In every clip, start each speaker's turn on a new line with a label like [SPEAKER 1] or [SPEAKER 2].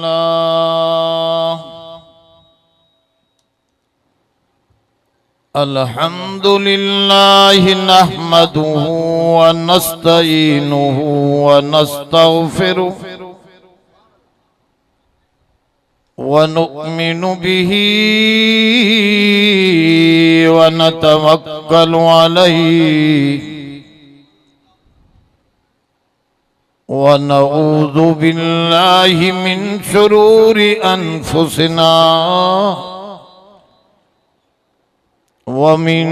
[SPEAKER 1] लिल्लाह अल्हम्दुलिल्लाहि नहमदुहु व नस्तईनुहु व नस्तगफिरुहु व नु'मिनु बिही व नतवक्कलु अलैहि व नऊज़ु बिल्लाहि मिन शुरूरि अनफुसिना व मिन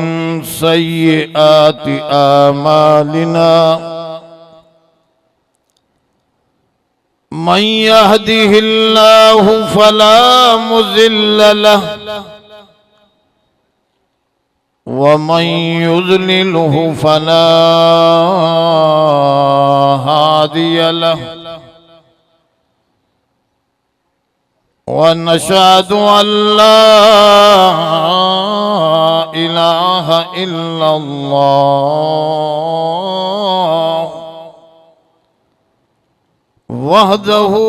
[SPEAKER 1] सय्यिआति आमालिना मन यहदिहिल्लाहु फला मुज़िल्ल लहु व मन युज़लिलहु फला हादिय लहु व नशहदु अल्ला इलाहा इल्लल्लाह वहदहु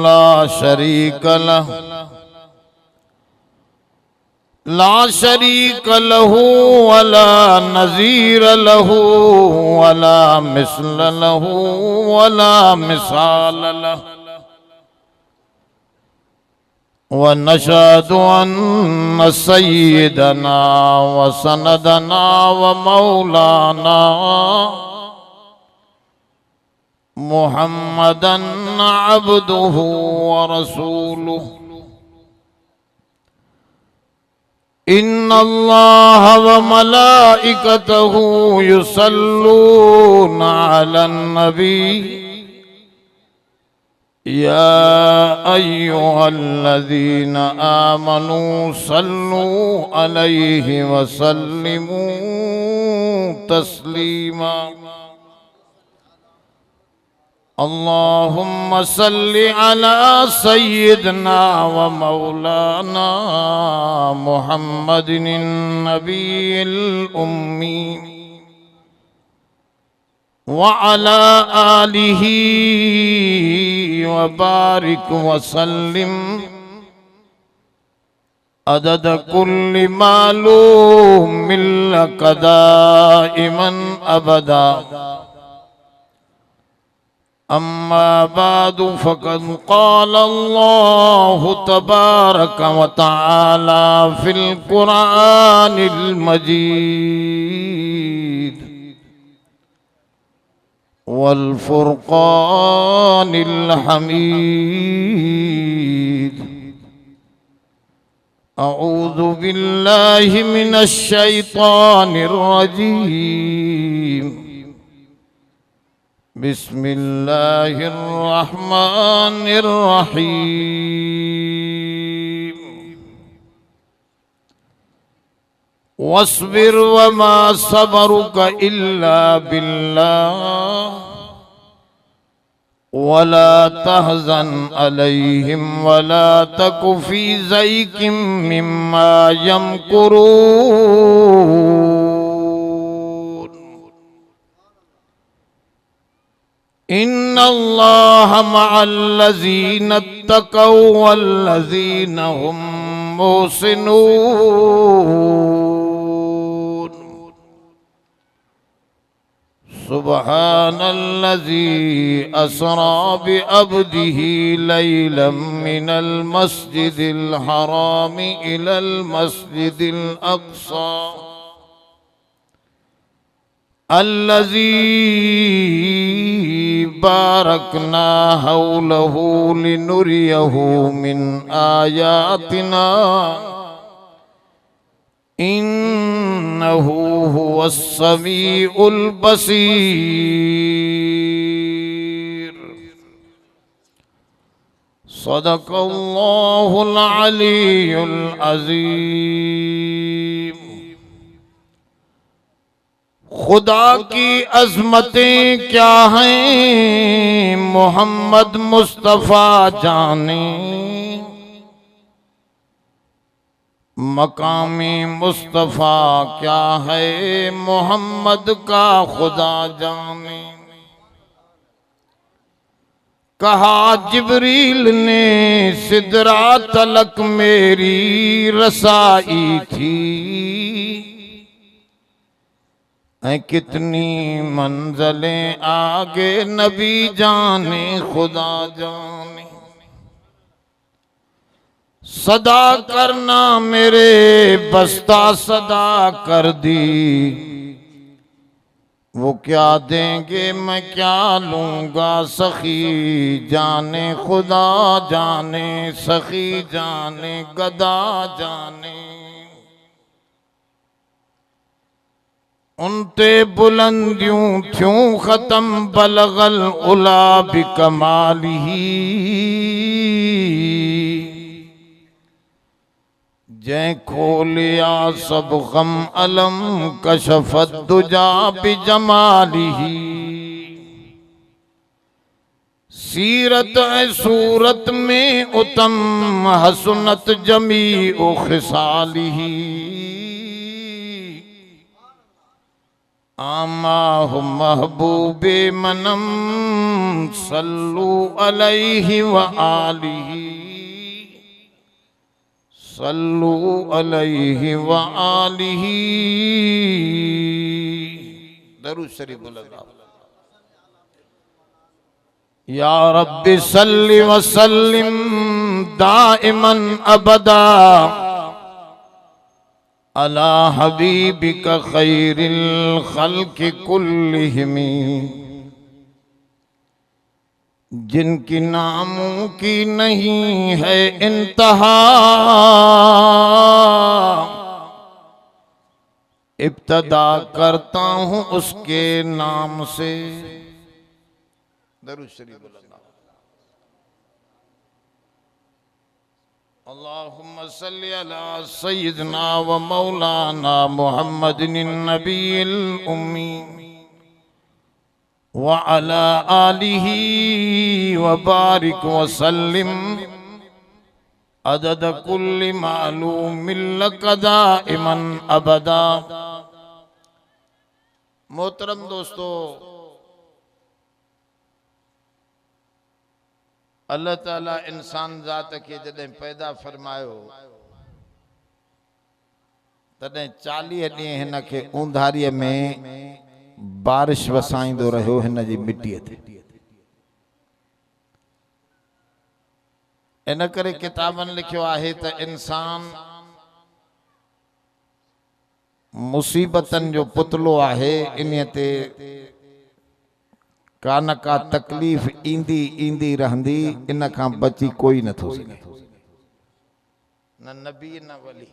[SPEAKER 1] ला शरीक लहु वला नज़ीर लहु वला मिस्ल लहु वला मिसाल लहु व नशहदु अन्न सय्यदना व सनदना व मौलाना मुहम्मदन अब्दुहु व रसूलुहु इन्नल्लाह व मलाइकतहु युसल्लूना अलन नबी या अय्युहल्लज़ीना आमनू सल्लू अलैहि व सल्लिमू तस्लीमा अल्लाहुम्मा सल्लि अला सय्यिदना व मौलाना मुहम्मदिन नबील उम्मी व अला आलिही व बारिक व सल्लिम अदद कुल्लि मालूमिन लक दाइमन अबदा अम्मा बादु फ़क़द क़ाल अल्लाहु तबारक व तआला फ़िल क़ुरआनिल मजीद वल फ़ुरक़ानिल हमीद अऊज़ु बिल्लाहि मिनश शैतानिर रजीम बिस्मिल्लाहिर रहमानिर रहीम वस्बिर वमा सबरुका इल्ला बिल्लाह वला तहज़न अलैहिम वला तकु फी ज़ैकिम मिम्मा यमकुरून इन्नल्लाह मअल्लज़ीना इत्तक़ौ वल्लज़ीना हुम मुहसिनून सुब्हानल्लज़ी अस्रा बिअब्दिही लैलन मिनल मस्जिदिल हराम इलल मस्जिदिल अक़सा अल्लज़ी बारकना हौलहु लिनुरियहु मिन आयातिना इन्नहु हुवस्समीउल बसीर सदक़ल्लाहुल अलीयुल अज़ीम। खुदा की अज़मतें क्या हैं मोहम्मद मुस्तफ़ा जाने, मकामी मुस्तफ़ा क्या है मोहम्मद का खुदा जाने। कहा जिब्रील ने सिदरा तलक मेरी रसाई थी, ऐ कितनी मंज़लें आगे नबी जाने खुदा जाने। सदा करना मेरे बस्ता सदा कर दी, वो क्या देंगे मैं क्या लूंगा, सखी जाने खुदा जाने, सखी जाने गदा जाने। उनते बुलंदियों थ्यूं खत्म बलगल उला बिकमालिही, जै खोलिया सब गम अलम कशफत दुजा बिजमालिही। सीरत सूरत में उत्तम हसनत जमी ओ खिसालिही, आमाहु महबूबे मनम सल्लू अलैहि व आलिही, सल्लू अलैहि व आलिही। दरूद शरीफ बोलो। या रब्बि सल्लि व सल्लिम दाइमन अबदा अला हबीबिका खैरिल खल्क़ि कुल्लिहिम, जिनकी नामों की नहीं है इंतहा, इब्तदा करता हूँ उसके नाम से। दरूद शरीफ बोलो। अल्लाहुम्मा सल्ली अला सय्यिदना व मौलाना मुहम्मदिन नबील उम्मी व अला आलिही व बारिक व सल्लिम अदद कुल्लि मालूमिन लका दाइमन अबदा। मोहतरम दोस्तों, अल्लाह ताला इंसान ज़ात के जॾहिं पैदा फरमायो तॾहिं 40 ॾींहं हिन खे ऊंधारीअ में बारिश वसाईंदो रहियो हिन जी मिटीअ ते। इन करे किताबनि लिखियो आहे त इंसान मुसीबतनि जो पुतलो आहे, इन ते का न का तकलीफ़ ईंदी ईंदी रहंदी, इन खां बची कोई नथो सघे, न नबी न वली।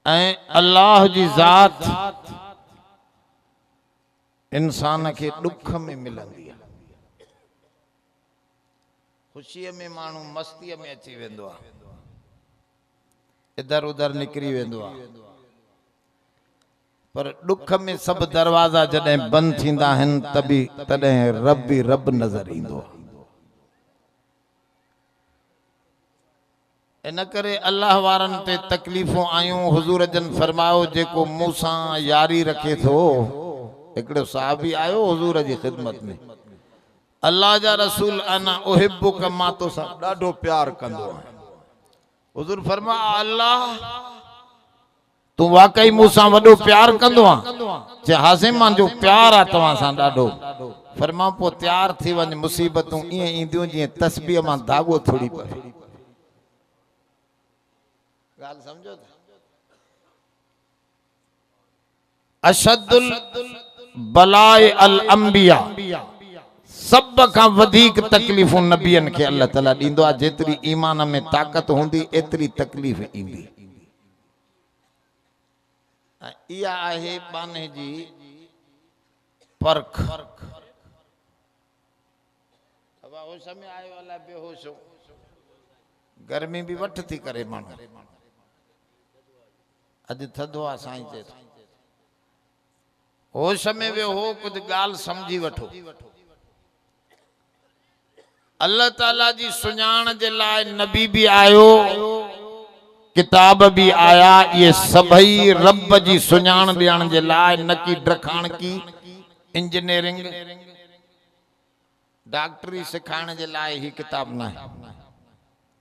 [SPEAKER 1] ऐं अल्लाह जी ज़ात इंसान खे दुख में मिलंदी आहे। ख़ुशीअ में माण्हू मस्तीअ में अची वेंदो आहे, इधर उधर निकिरी वेंदो आहे, पर दुख में सब दरवाजा जॾहिं बंद थींदा आहिनि तॾहिं रब ई रब नज़र ईंदो आहे। इन करे अल्लाह वारनि ते तकलीफ़ूं आयूं। हुज़ूर जन फरमायो जेको मूंसां यारी रखे थो। हिकिड़ो साहबी आयो हुज़ूर जी ख़िदमत में, अल्लाह जा रसूल अना उहिब्बुक, मां तोसां ॾाढो प्यार कंदो आहियां। हुज़ूर फरमाया अल्लाह तू वाकई मूंसां वॾो प्यार कंदो आहे? जे हाज़िम मुंहिंजो प्यार आहे तव्हां सां ॾाढो। फरमायो पोइ तयार थी वञ, मुसीबतूं ईअं ईंदियूं जीअं तस्बीह मां धाॻो थोड़ी पए। ॻाल्हि सम्झो था? अशद्दुल बलाए अल अंबिया, सब खां वधीक तकलीफ़ूं नबियनि खे अल्लाह ताला ॾींदो आहे। जेतिरी ईमान में ताक़त हूंदी एतिरी तकलीफ़ ईंदी। इहा आहे बाने जी परख। होश में आयो अलाए बेहोश हो, गर्मी भी वठ थी करे माण्हू। अॼु थधो आहे, साईं चए थो होश में वियो हो, कुछ ॻाल्हि समझी वठो। अल्लाह ताला जी सुञाण जे लाइ नबी भी आयो, किताब भी आया। ये सभई रब जी सुञाण ॾियण जे लाइ, न की ड्रखाण की इंजीनियरिंग डॉक्टरी सिखाइण जे लाइ ही किताब न है।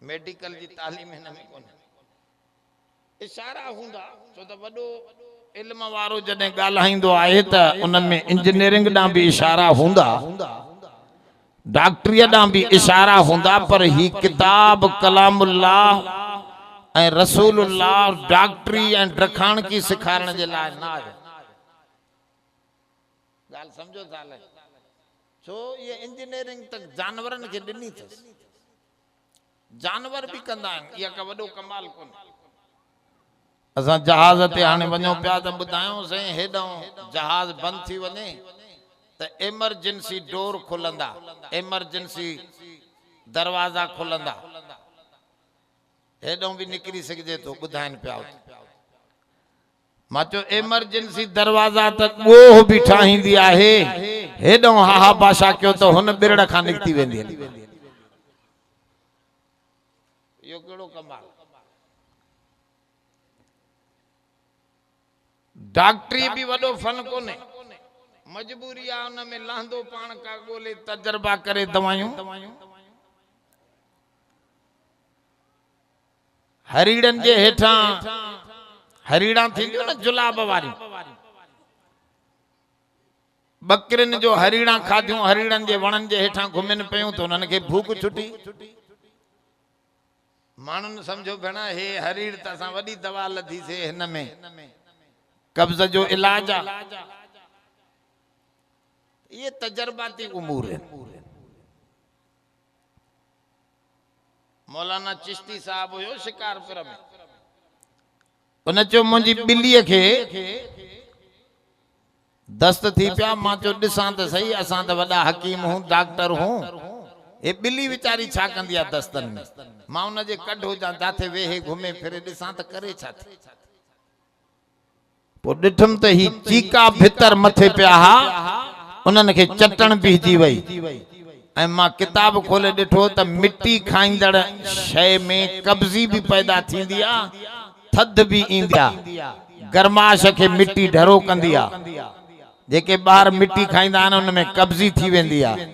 [SPEAKER 1] मेडिकल जी तालीम हिन में कोन्हे। इशारा हूंदा छो त वॾो इल्म वारो जॾहिं ॻाल्हाईंदो आहे त उन में इंजीनियरिंग ॾांहुं बि इशारा हूंदा, डॉक्टरीअ ॾांहुं बि इशारा हूंदा, पर ही किताब कलामुल्लाह ऐं रसूलुल्लाह डॉक्टरी ऐं ड्रखाण की सिखारण जे लाइ न आहे। ॻाल्हि सम्झो था ले, छो ये इंजीनियरिंग तक जानवरनि खे ॾिनी अथसि। जानवर भी कंदा आहिनि, इहा का वॾो कमाल कोन्हे। असां जहाज ते हाणे वञूं पिया त ॿुधायूं साईं हेॾां जहाज बंदि थी वञे त एमरजेंसी डोर खुलंदा, एमरजेंसी दरवाज़ा खुलंदा, हेॾों भी निकिरी सघिजे थो, ॿुधाइनि पिया। मां चयो एमरजेंसी दरवाज़ा त ॻोह बि ठाहींदी आहे, हेॾों हाहा भाषा कयो त हुन ॿिरड़ खां निकिती वेंदी। इहो कहिड़ो कमाल। डॉक्टरी भी वॾो फन कोन्हे, मजबूरी आहे उन में लहंदो पाण का ॻोल्हे तजर्बा करे दवायूं। हरीड़नि जे हेठां हरीड़ा थींदियूं न जुलाब वारी, बकरिन जो हरीड़ा खाधियूं, हरीड़नि जे वणनि जे हेठां घुमनि पियूं त उन्हनि खे भूख छुटी। माण्हुनि सम्झो भेण हे हरीड़ त असां वॾी दवा लधीसीं, हिन में कब्ज़ जो इलाज आहे। ये तजर्बाती उमूर आहिनि। मौलाना चिश्ती साहब हुयो शिकारपुर में, उन चयो मुंहिंजी ॿिलीअ खे दस्त थी पिया। मां चयो ॾिसां त सही, असां त वॾा हकीम हूं, डॉक्टर हूं, हे ॿिली वीचारी छा कंदी आहे दस्तनि में। मां उन जे कढ हुजां, जाथे वेहे घुमे फिरे, ॾिसां त करे छा थी। पोइ ॾिठुमि त ही चीका भितर मथे पिया हा, उन्हनि खे चटण बीहजी वई। ऐं मां किताब खोले ॾिठो त मिट्टी खाईंदड़ शइ में कब्ज़ी भी पैदा थींदी आहे, थधि भी ईंदी आहे, गरमाश खे मिट्टी ढरो कंदी आहे। जेके ॿार मिट्टी खाईंदा आहिनि उन में कब्ज़ी थी वेंदी आहे।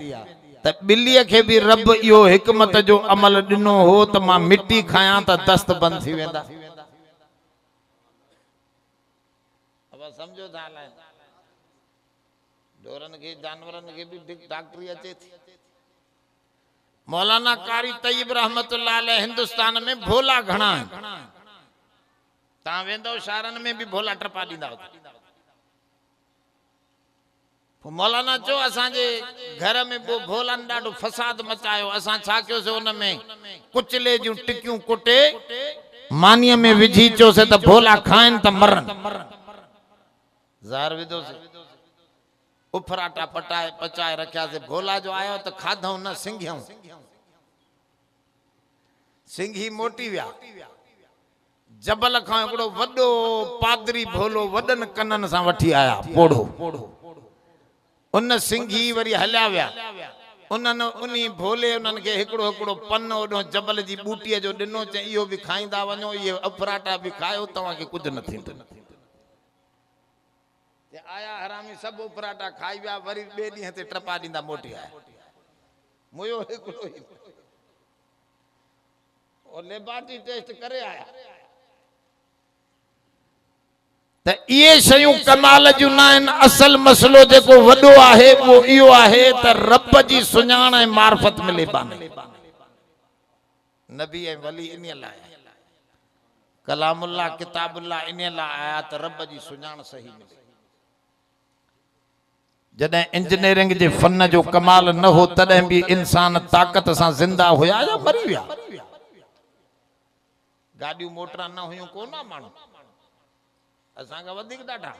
[SPEAKER 1] त ॿिलीअ खे भी रब इहो हिकमत जो अमल ॾिनो हो त मां मिट्टी खायां त दस्त बंदि थी वेंदा। समझो था ढोरनि खे जानवरनि खे भी डॉक्टरी अचे थी। मौलाना कारी तय्यब रहमतुल्लाह अलैह हिंदुस्तान में भोला घणा आहिनि। तव्हां वेंदव शहरनि में भी भोला टपा ॾींदा। मौलाना चयो असांजे घर में भोलनि ॾाढो फसाद मचायो। असां छा कयोसीं, उन में कुचले जूं टिकियूं कुटे मानीअ में विझी चयोसीं त भोला खाइनि त मरनि। ज़हर विधोसीं, उफराटा पटाए पचाए रखियासीं। भोला जो आयो त खाधऊं न सिंघियूं, सिंघी मोटी विया। जबल खां हिकिड़ो वॾो पादरी भोलो वॾनि कननि सां वठी आया पोड़ो। उन सिंघी वरी हलिया विया। उन्हनि उन्ही भोले उन्हनि खे हिकिड़ो हिकिड़ो पन ओॾो जबल जी बूटीअ जो ॾिनो, चई इहो भी खाईंदा वञो, इहे उफराटा भी खायो, तव्हांखे कुझु न थींदो। आया हरामी सब उपराटा खाई विया। वरी ॿिए ॾींहं ते टपा ॾींदा मोटी आया। मुयो हिकिड़ो ई और लेबार्टरी टेस्ट करे आया। त इहे शयूं कमाल जूं न आहिनि। असल मसलो जेको वॾो आहे वो इहो आहे त रब जी सुञाण ऐं मार्फत मिले बाने। नबी ऐं वली इन लाइ, कलामुल्लाह किताबुल्लाह इन लाइ आया त रब जी सुञाण सही मिले। जॾहिं इंजीनियरिंग जे फन जो कमाल न हो तॾहिं भी इंसान ताकत सां जिंदा हुया या मरी विया। गाॾियूं मोटरा न हुयूं कोन माण्हू, असांखां वधीक ॾाढा।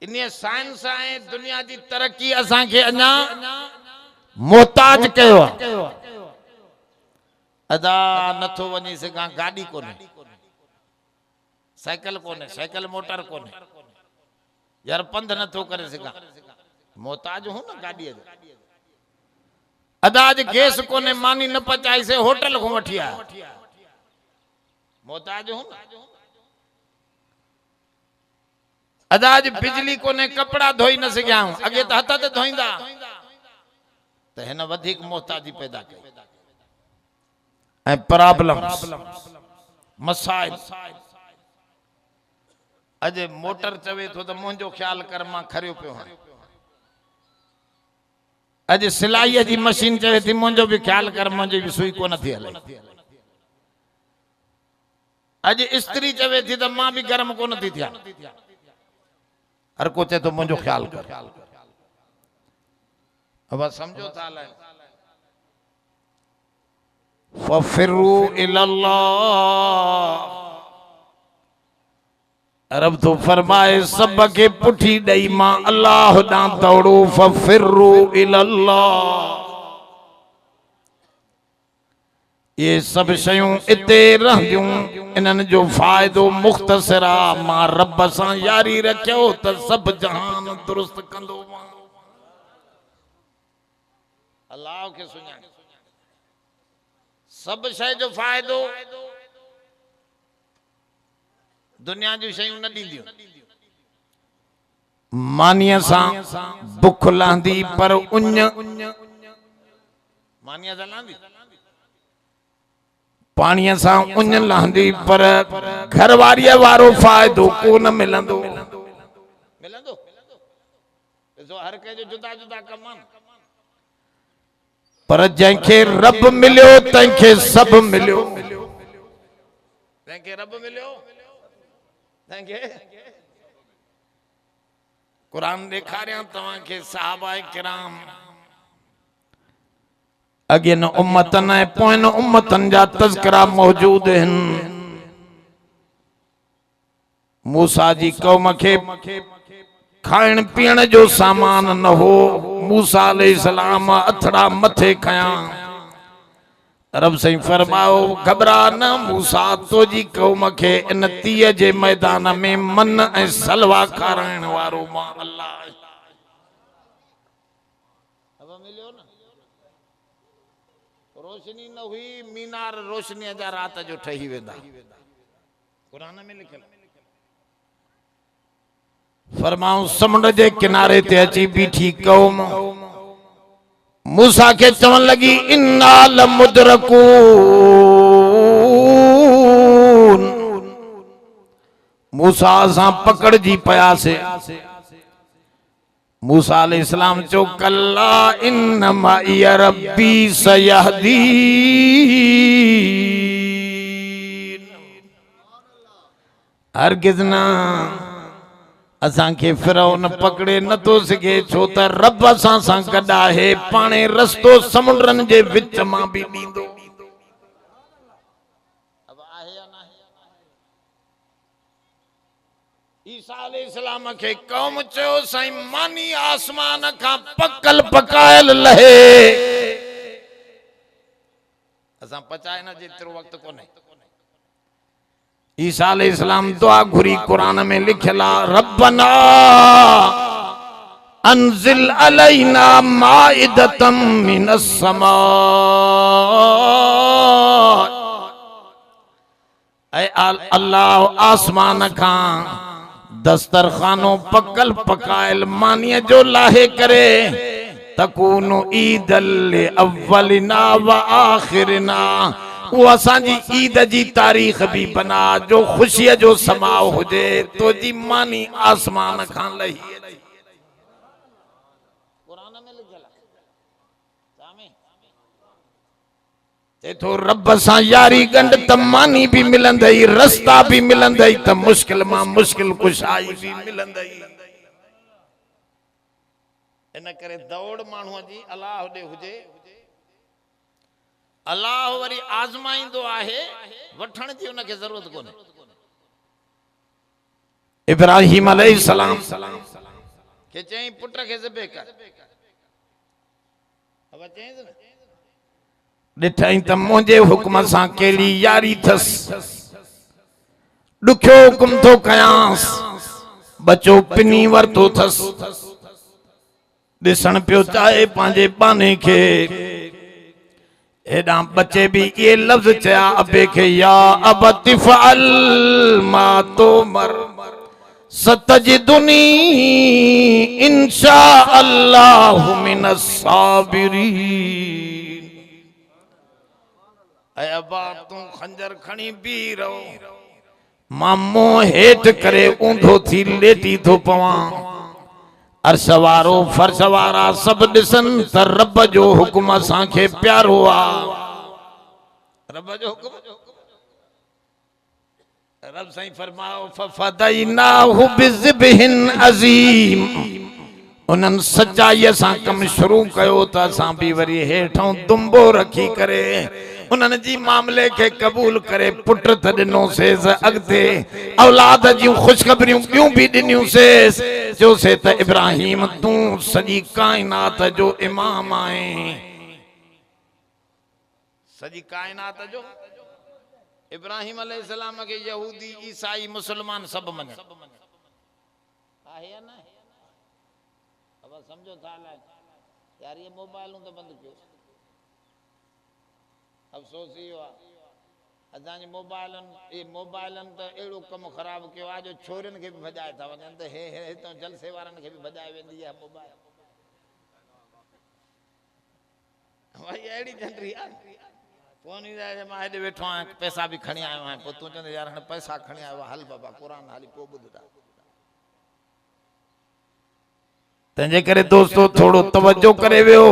[SPEAKER 1] इन साइंस ऐं दुनिया जी तरक्की असांखे अञा मोहताज कयो आहे। अदा नथो वञी सघां, गाॾी कोन्हे, साइकिल कोन्हे, साइकिल मोटर कोन्हे, यार पंध नथो करे सघां, मोहताज हूं न गाॾीअ जो। अदाज गैस कोने, मानी न पचाई से होटल को वठी आया, मोहताज हूं। अदाज बिजली को ने कपड़ा धोई न सघिया अगे त हथ ते धोईंदा त हिन वधिक मोहताजी पैदा कई ऐं प्रॉब्लम मसाइल अजे मोटर चवे तो त मुंहिंजो ख्याल कर मां खरियो पियो हां अजे सिलाई जी मशीन चवे थी मुंहिंजो भी ख्याल कर मुंहिंजी भी सुई कोन थी हले अजे स्त्री चवे थी त मां भी गरम कोन थी थिया हर को चे तो मुंहिंजो ख्याल कर अब समझो था ले फफिरू इलल्लाह रब तो फरमाए सब के पुठी दई मां अल्लाह दा दौड़ो फफिरू इलल्लाह ये सब शयूं इते रहंदियूं इन्हनि जो फ़ाइदो मुख्तसरा मां रब सां यारी रखियो त सब जहान दुरुस्त कंदो मां अल्लाह के सुञाणे सब शय जो फ़ाइदो दुनिया जी शयूं न ॾींदियूं मानीअ सां बुख लहंदी पर उञ मानीअ सां लहंदी पाणीअ सां उञ लहंदी पर घरवारीअ वारो फ़ाइदो कोन मिलंदो मिलंदो जो हर कंहिंजो जुदा जुदा कम आहिनि पर जंहिंखे रब मिलियो तंहिंखे सब मिलियो तंहिंखे रब मिलियो तंहिंखे कुरान ॾेखारियां तव्हांखे सहाबाए किराम अगे न उम्मतन ऐं पोइन उम्मतन जा तज़किरा मौजूद आहिनि मूसा जी कौम खे खाइण पीअण जो सामान न हो मूसा अलैहिस्सलाम अथड़ा मथे खयां रब सही फरमाओ घबरा न मूसा तो जी कौम खे इन तीय जे मैदान में मन ऐं सलवा खाराइण वारो मां अल्लाह अब मिलियो न रोशनी न हुई मीनार रोशनी जा रात जो ठही वेंदा कुरान में लिखियल फरमाऊं समुंड जे किनारे ते अची बीठी कौम मूसा के चवन लगी इन्ना लमुदरकून मूसा सां पकड़ जी पया से मूसा अलैहिस्सलाम चो कल्ला इन्नमा या रब्बी सयहदीन हरगिज़ न असां के फिरौन पकड़े न तो सके छो त रब असां सां गॾु आहे पाणे रस्तो समुंडनि जे विच मां भी ॾींदो अब आहे या न ईसा अलैहिस्सलाम के कौम चयो साईं मानी आसमान खां पकल पकायल लहे असां पचाए न जेतिरो वक्त कोने ईसा अलैहिस्सलाम दुआ घुरी कुरान में लिखला रब्बना अनजिल अलैना माइदतम मिनस समा ऐ अल्लाह आसमान खां दस्तरखानो पकल पकायल मानीअ जो लाहे करे तकूनु ईदल अव्वलिना व आखिरना वो असांजी ईद जी तारीख भी बना जो खुशी जो समाओ हुजे तो जी मानी आसमान खां लही कुरान में लिखियल आहे तो रब सां यारी गंड त मानी भी मिलंदई रास्ता भी मिलंदई त मुश्किल मां मुश्किल कुशाई भी मिलंदई इन करे दौड़ माण्हूअ जी अल्लाह ॾे हुजे अल्लाह वरी आज़माइंदो आहे वठण जी उनके जरूरत कोने इब्राहिम अलैहिस्सलाम के चई पुट के ज़िबे कर अब चई न ॾिठई त मुंहिंजे हुक्म सां केड़ी यारी थस ॾुखियो हुक्म थो कयांस बचो पिनी वरतो थस ॾिसण पियो चाहे पंहिंजे बाने खे एडा बच्चे भी ये लफ्ज चया अबे के या अब तिफअल मा तो मर सतजिदुनी इंशा अल्लाहु मिनस साबिरीन। ऐ अब्बा तू खंजर खणी बी रहो, मामो हेठ करे ऊंधो थी लेटी थो पवा। अर्श वारो फर्श वारा सब दिसन त रब जो हुक्म असांखे प्यारो आ। रब जो हुक्म, रब साईं फरमाओ फफदइनाहु बिज़िबहिन अज़ीम। उन्हनि सचाईअ सां कम शुरू कयो त असां बि वरी हेठों दुंबो रखी करे उन्हनि जी मामले खे क़बूल करे पुट त ॾिनोसेसि, अॻिते औलाद जूं ख़ुशख़बरियूं ॿियूं बि ॾिनियूंसेसि। चयोसे त इब्राहिम तूं सॼी काइनात जो इमाम आहीं। सॼी काइनात जो इब्राहिम अलैहिस्सलाम के यहूदी ईसाई मुसलमान सब मने आहे या ना? अब समझो था यार, ये मोबाइलों तो बंद कयो। अफसोस ही हुआ असांजे मोबाइलन तो एड़ो कम खराब कयो आहे जो छोरन के भी भजाए था वञनि त हे हितां जलसे वारन के भी भजाए वेंदी आहे मोबाइल। भाई एड़ी जंटरी आहे फोन ही मां हेॾे वेठो आहियां, पैसा भी खणी आयो आहियां, पोइ तूं चवंदे यार हाणे पैसा खणी आयो हल बाबा कुरान हाली पोइ ॿुधदा। तंहिंजे करे दोस्तो थोड़ो तवज्जो करे वियो।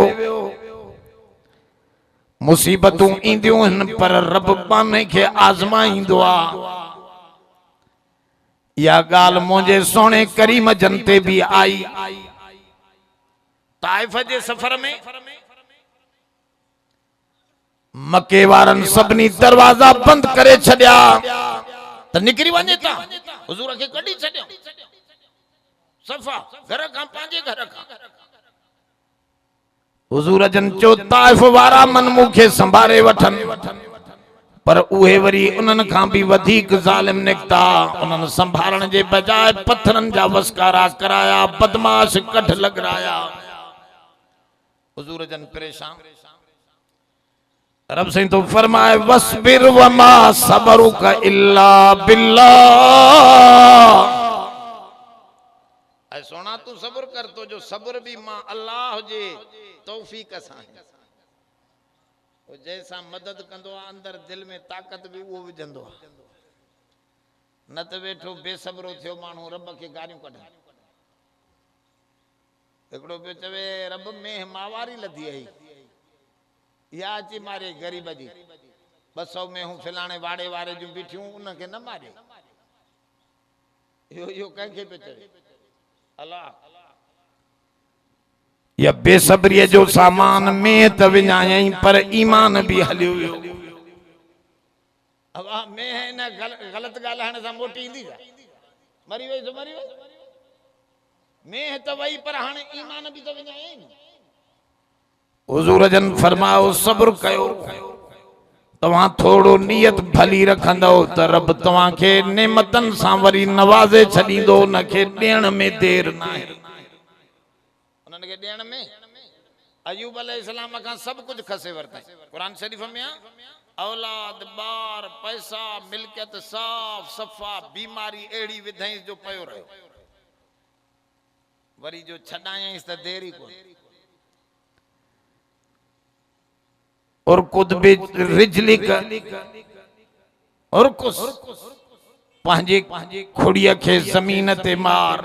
[SPEAKER 1] मुसीबतूं ईंदियूं आहिनि पर रब पाने खे आज़माईंदो आहे। इहा ॻाल्हि मुंहिंजे सोणे करीम जन ते बि आई। ताइफ जे सफ़र में मके वारनि सभिनी दरवाजा बंद करे छॾिया त निकिरी वञे था। हुजूर खे कढी छॾियो सफ़ा घर खां, पंहिंजे घर खां। हुजूर जन चयो ताइफ वारा मन मूंखे संभारे वठनि, पर उहे वरी उन्हनि खां बि वधीक ज़ालिम निकिता। उन्हनि संभालण जे बजाय पत्थरनि जा वसकारा कराया, बदमाश कढ लॻराया। हुजूर जन परेशान। रब साईं तो फरमाए वस्बिर वमा सबरुका इल्ला बिल्लाह। ऐ सोना तू सब्र कर, तो जो सब्र भी मां अल्लाह जे तौफीक सां है। वो जैसा मदद कंदो आहे अंदर दिल में ताकत भी वो विझंदो आहे। न त वेठो बेसब्रो थियो माण्हू रब खे गारियूं कढे। हिकिड़ो पियो चवे रब में मावारी लधी आई, या अची मारे गरीब जी 200 में हूं फिलाणे वाड़े वारे जूं बीठियूं उनखे न मारे। यो कंहिंखे पियो चवे अल्लाह। या बेसब्रीअ जो सामान में त विञायई पर ईमान भी हलियो वियो। अब में न गलत ॻाल्हाइण सां मोटी ईंदी छा? मरी वई सो मरी वई। में त वई पर हाणे ईमान भी त विञायई। हुजूर जन फरमाओ सब्र कयो, तव्हां थोड़ो नियत भली रखंदो त रब तव्हां खे नेमतन सां वरी नवाज़े छॾींदो। उनखे ॾियण में देर न आहे। उन्हनि खे ॾियण में अयूब अलैहिस्सलाम खां सब कुछ खसे वरताई। कुरान शरीफ में औलाद ॿार पैसा मिल्कियत साफ़ सफ़ा, बीमारी एड़ी विधईं जो पयो रहियो। वरी जो छॾायईंसि त देरी कोन। और कुद भी रिजलिक और कुछ पंहिंजी खुड़ीअ खे ज़मीन ते मार।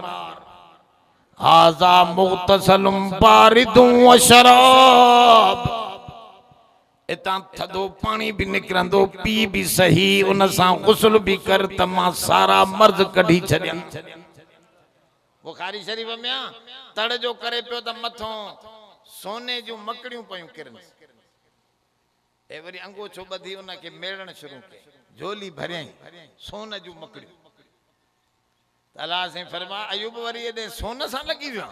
[SPEAKER 1] हाज़ा मुग़तसलुम बारिदुम व शराब। इतां थधो पानी भी निकिरंदो, पी भी सही, उन सां गुस्ल भी कर त मां सारा मर्ज कढी छॾियां। बुखारी शरीफ में तड़ जो करे पियो त मथों सोने जूं मकड़ियूं पयूं किरनि। ए वरी अंगोछो ॿधी उनखे मेड़ण शुरू कई, झोली भरियई सोन जूं मकड़ियूं। अल्लाह से फरमा अयूब वरी एॾे सोन सां लॻी वियो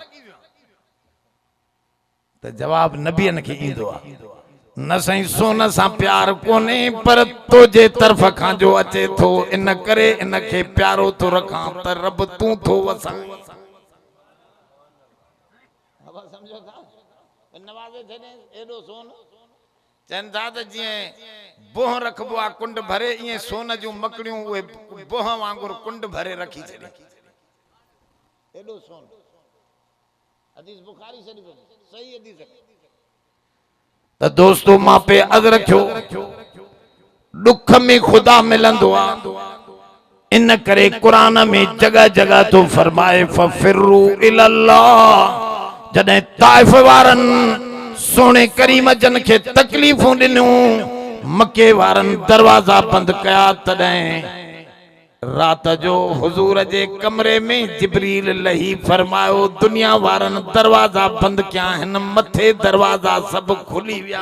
[SPEAKER 1] त जवाब नबियन खे ईंदो आहे न साईं सोन सां प्यार कोने पर तुंहिंजे तरफ़ खां जो अचे थो इन करे इनखे प्यारो थो रखां त रब तूं थो वसां। समझो था नवाज़े छॾे एॾो सोन। चवनि था त जीअं बोह रखबो आहे कुंड भरे, ईअं सोन जूं मकड़ियूं उहे बोह वांगुरु कुंड भरे रखी छॾे। एडो सोन हदीस बुखारी शरीफ में सही हदीस है। तो दोस्तों मां पे अद रखो दुख में खुदा मिलंदो आ इन करे कुरान में जगह जगह तो फरमाए फफिरू इलल्लाह। जॾहिं ताइफ वारन सोने करीम जन के तकलीफों दिनूं मके वारन दरवाजा बंद कया तॾहिं रात जो हुजूर जे कमरे में जिब्रील लही फरमायो दुनिया वारन दरवाजा बंद क्या हिन मथे दरवाजा सब खुली विया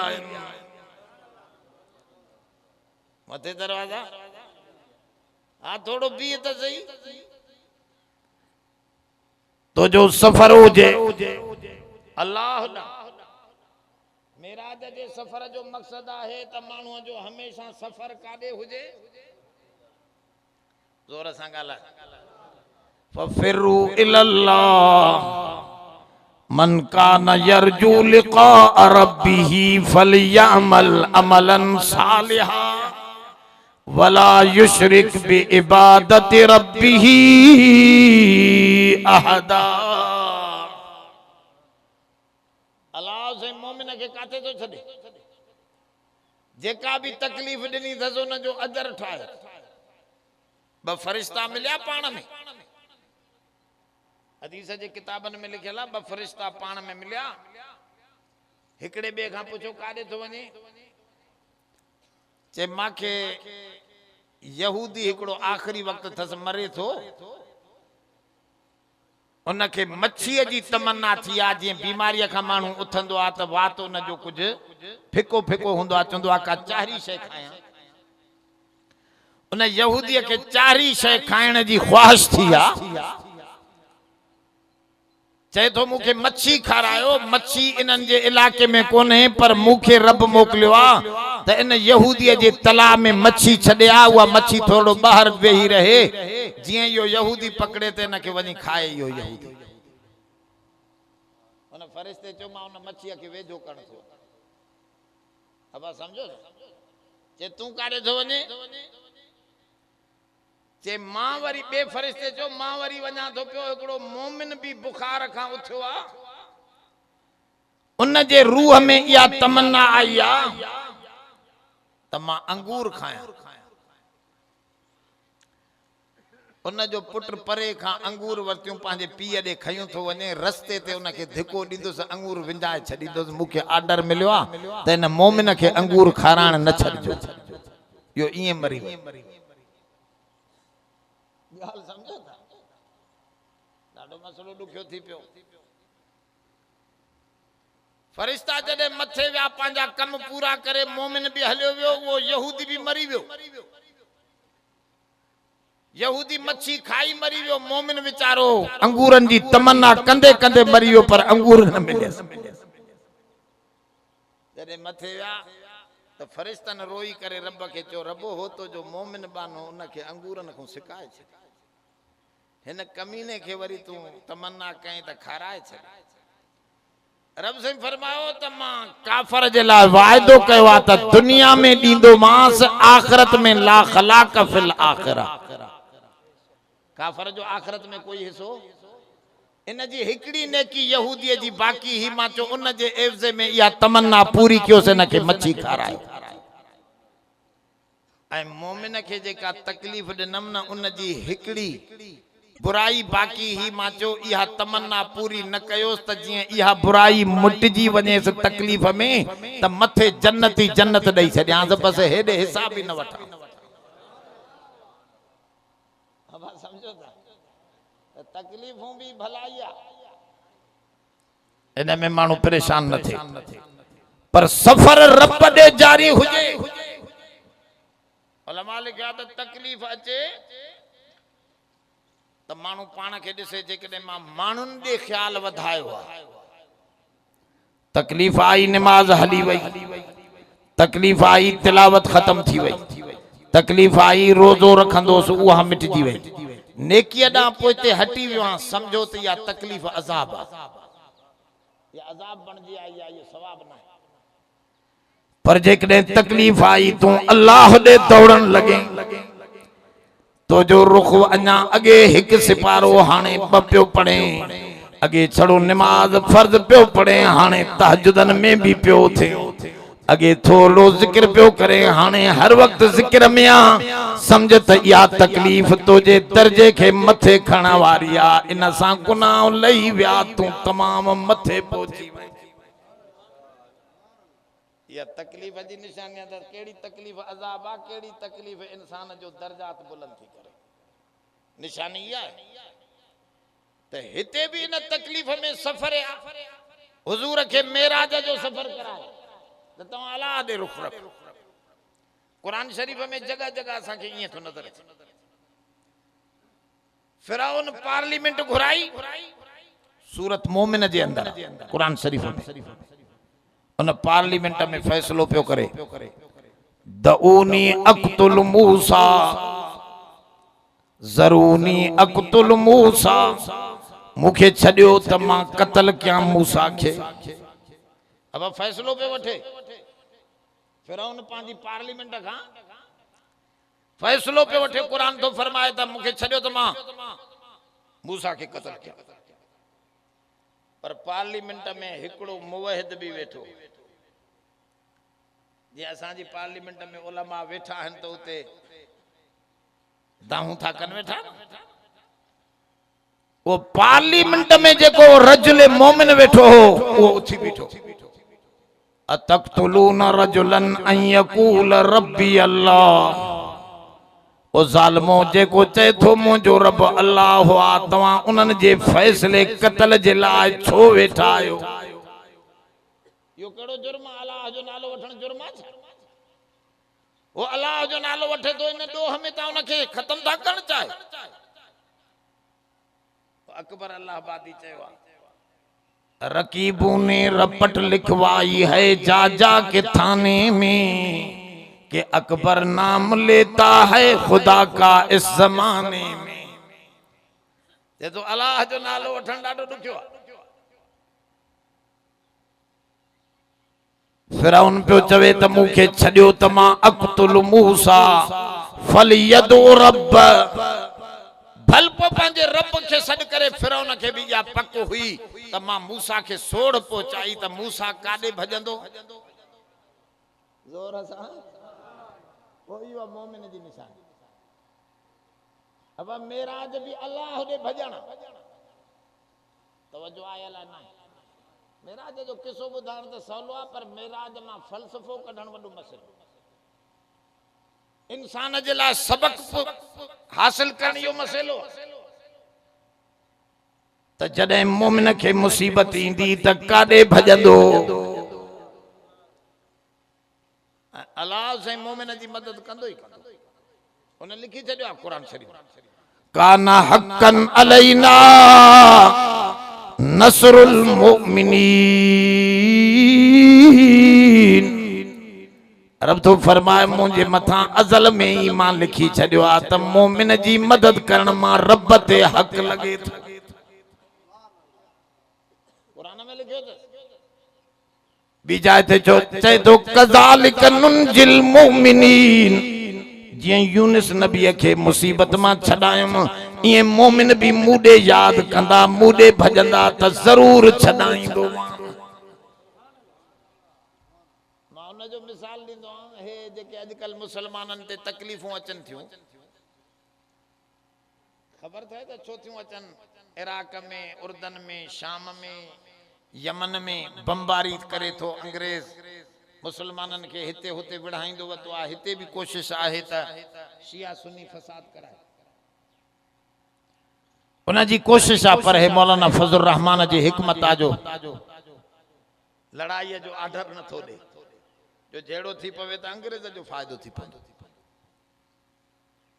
[SPEAKER 1] मथे दरवाजा हाँ थोड़ो भी तो सही तो जो सफर हो जे अल्लाह मेराज जे सफर जो मकसद है त माण्हू जो हमेशा सफर काडे हुजे जोर सां ॻाल्हाए फफिरू इलल्लाह मन कान यरजू लिका रब्बिही फलयअमल अमलन सालिहा वला युशरिक बि इबादति रब्बिही अहदा। अल्लाह से मोमिन के काथे तो छॾे जेका भी तकलीफ ॾिनी अथसि उन जो अजर ठाहे ब फरिश्ता मिलिया पाण में हदीस जे किताबन में लिखियल आहे ब फरिश्ता पाण में मिलिया हिकड़े ॿिए खां पुछो काॾे थो वञे चे मांखे यहूदी हिकड़ो आखिरी वक्त थस मरे थो उनखे मच्छीअ जी तमन्ना थी आहे जीअं बीमारीअ खां माण्हू उथंदो आहे त वात उन जो कुझु फिको फिको हूंदो आहे चवंदो आहे का चारी शइ खायां उन यहूदीअ खे चारी शइ खाइण जी ख्वाहिश थी आहे चए थो मूंखे मच्छी खारायो मच्छी इन्हनि जे इलाके में कोन्हे पर मूंखे रब मोकिलियो आहे त इन यहूदीअ जे तलाब में मच्छी छॾे आ उहा मच्छी थोरो ॿाहिरि वेही रहे जीअं इहो यहूदी पकड़े त इनखे वञी खाए इहो यहूदी उन फरिश्ते चयो मां उन मच्छीअ खे वेझो करण थो अब समझो जे तूं काॾे थो वञे जे मां वरी ॿिए फरिश्ते चयो मां वरी वञा थो पियो हिकिड़ो मोमिन बि बुखार खां उथियो आहे उन जे रूह में इहा तमन्ना आई आहे त मां अंगूर खायां उन जो पुट परे खां अंगूर वरतियूं पंहिंजे पीउ ॾे खयूं थो वञे रस्ते ते उनखे धिको ॾींदुसि अंगूर विंजाए छॾींदुसि मूंखे ऑर्डर मिलियो आहे त हिन मोमिन खे अंगूर खाराइण न छॾिजो इहो ईअं मरी ॻाल्हि सम्झो था ॾाढो मसलो ॾुखियो थी पियो फरिश्ता जॾहिं मथे विया पंहिंजा कम पूरा करे मोमिन बि हलियो वियो उहो यहूदी बि मरी वियो यहूदी मच्छी खाई मरी वियो मोमिन वीचारो अंगूरनि जी तमन्ना कंदे कंदे मरी वियो पर अंगूर न मिलियसि जॾहिं मथे विया त फरिश्तनि रोई करे रब खे चयो रबो हो तो जो मोमिन बानो उनखे अंगूरनि खां सिकाए छॾ हिन कमीने खे वरी तूं तमन्ना कहीं त खाराए छॾ रब से फरमायो त मां काफर जे लाइ वाइदो कयो आहे त दुनिया में ॾींदोमांसि आख़िरत में ला ख़लाक़ फिल आख़िरा काफर जो आख़िरत में कोई हिस्सो इन जी हिकड़ी नेकी यहूदीअ जी बाक़ी ही मां चयो उन जे एवज़े में इहा तमन्ना पूरी कयोसि हिन खे मच्छी खाराए ऐं मोमिन खे जेका तकलीफ़ ॾिनमि न उन जी हिकड़ी बुराई बाक़ी ही मां चयो इहा तमन्ना पूरी न कयोसि त जीअं इहा बुराई मुटिजी वञेसि तकलीफ़ में त मथे जन्नत ई जन्नत ॾेई छॾियांसि बसि हेॾे हिसाब बि न वठां समझो था तकलीफ़ूं भी भलाई आहे इन में माण्हू परेशान न थिए पर सफ़र रब ॾे जारी हुजे उलमा लिखिया त तकलीफ़ अचे त माण्हू पाण खे ॾिसे जेकॾहिं मां माण्हुनि ॾे ख़्याल वधायो आहे तकलीफ़ आई निमाज़ हली वई तकलीफ़ आई तिलावत ख़त्म थी वई तकलीफ़ आई रोज़ो रखंदोसि उहा मिटिजी वई नेकीअ ॾांहुं पोइते हटी वियो आहे सम्झो त इहा तकलीफ़ अज़ाब आहे इहा अज़ाब बणिजी आई आहे इहो सवाब न आहे पर जेकॾहिं तकलीफ़ आई तूं अल्लाह ॾे दौड़न लॻे तो जो रुख अञा अगे हिक सिपारो हाणे ब पियो पढ़े अगे छड़ो नमाज फर्ज पियो पढ़े हाणे तहज्जुदन में भी पियो थे अगे थोड़ो जिक्र पियो करे हाणे हर वक्त जिक्र में आ समझ त या तकलीफ तुझे दर्जे के मथे खण वारी आ इन सा गुनाह लही व्या तू तमाम मथे पहुंची वई या तकलीफ जी निशानी अंदर केड़ी तकलीफ अजाब आ केड़ी तकलीफ इंसान जो दर्जात बुलंद थी करे निशानी या ते हिते भी इन तकलीफ में सफर आ हुजूर के मेराज जो सफर कराए तो तुम अला दे रुख रख कुरान शरीफ में जगह जगह असा के ये तो नजर फिरौन पार्लियामेंट घुराई सूरत मोमिन जे अंदर कुरान शरीफ में उन पार्लियामेंट में फैसलो पियो करे दऊनी अक्तुल मूसा जरूनी अक्तुल मूसा मुखे छड्यो त मां कत्ल क्या मूसा के अब फैसलो पे वठे फिरौन पांजी पार्लियामेंट का फैसलो पे वठे कुरान तो फरमाए त मुखे छड्यो त मां मूसा के कत्ल किया पर पार्लियामेंट में हिकड़ो मुवहिद भी वेठो जे असांजी पार्लियामेंट में उलमा वेठा हन तो उते दाहू था कन वेठा वो पार्लियामेंट में जेको रजुल मोमिन वेठो हो वो उथी बीठो अतक्तुलून रजुलन अन यकूल रब्बी अल्लाह ओ जालिमो जेको चए थो मुंहिंजो रब अल्लाह हुआ तव्हां उन्हनि जे फैसले कत्ल जे लाइ छो वेठा आहियो यो कहिड़ो जुर्म अल्लाह जो नालो वठण जुर्म आहे वो अल्लाह जो नालो वठे तो इन ॾोह में तव्हां उनखे ख़त्म था करण चाहे अकबर अल्लाह बादी चयो आहे रकीबों ने रपट लिखवाई है जा जा के थाने में कि अकबर नाम लेता है खुदा का इस जमाने में ये तो अल्लाह जो नालो वठण ॾाढो ॾुखियो आहे फिरौन पियो चवे त मूंखे छॾियो त मां अक़्तुल मूसा फलयदु रब भल पो पंहिंजे रब खे सॾ करे फिरौन खे भी या पक हुई त मां मूसा खे सोड़ पहुचाई त मूसा काॾे भजंदो ज़ोर सां वो इहो मोमिन जी निशानी अब मेराज भी अल्लाह दे भजण तवज्जो आयल ना मेराज जो किस्सो ॿुधाइण त सवलो आहे पर मेराज मां फ़लसफ़ो कढण वॾो मसइलो इंसान जे लाइ सबक हासिल करण यो मसइलो त जॾहिं मोमिन खे मुसीबत ईंदी त काॾे भजंदो अल्लाह से मोमिन जी मदद कंदो ई कंदो उन लिखी छॾियो आहे कुरान शरीफ काना हक़न अलैना नसरुल मुमिनीन रब तो फरमाए मुझे मथा अज़ल में ही मां लिखी छॾियो आहे त मोमिन जी मदद करण मां रब ते हक़ लगे थो कुरान में लिखियो त बीजाए जो चए तो कज़ालिक नुनजिल मुमिनीन जिए यूनुस नबी के मुसीबत में छडायम ये मोमिन भी मूडे याद कंदा मूडे भजंदा त जरूर छडाईंदो मां उन जो मिसाल दींदो हे जेके आजकल मुसलमानन ते तकलीफूं अचन थियूं खबर थे त छो थियूं अचन इराक में उर्दन में शाम में यमन में बमबारी करे तो अंग्रेज मुसलमानन के हिते हुते विढ़ाईंदो वतो आ हिते भी कोशिश आहे त शिया सुन्नी फसाद कराए उन जी कोशिश आ पर हे मौलाना फजल रहमान जी हिकमत आ जो लड़ाई जो आर्डर न थो दे जो जेड़ो थी पवे त अंग्रेज जो फायदो थी पवंदो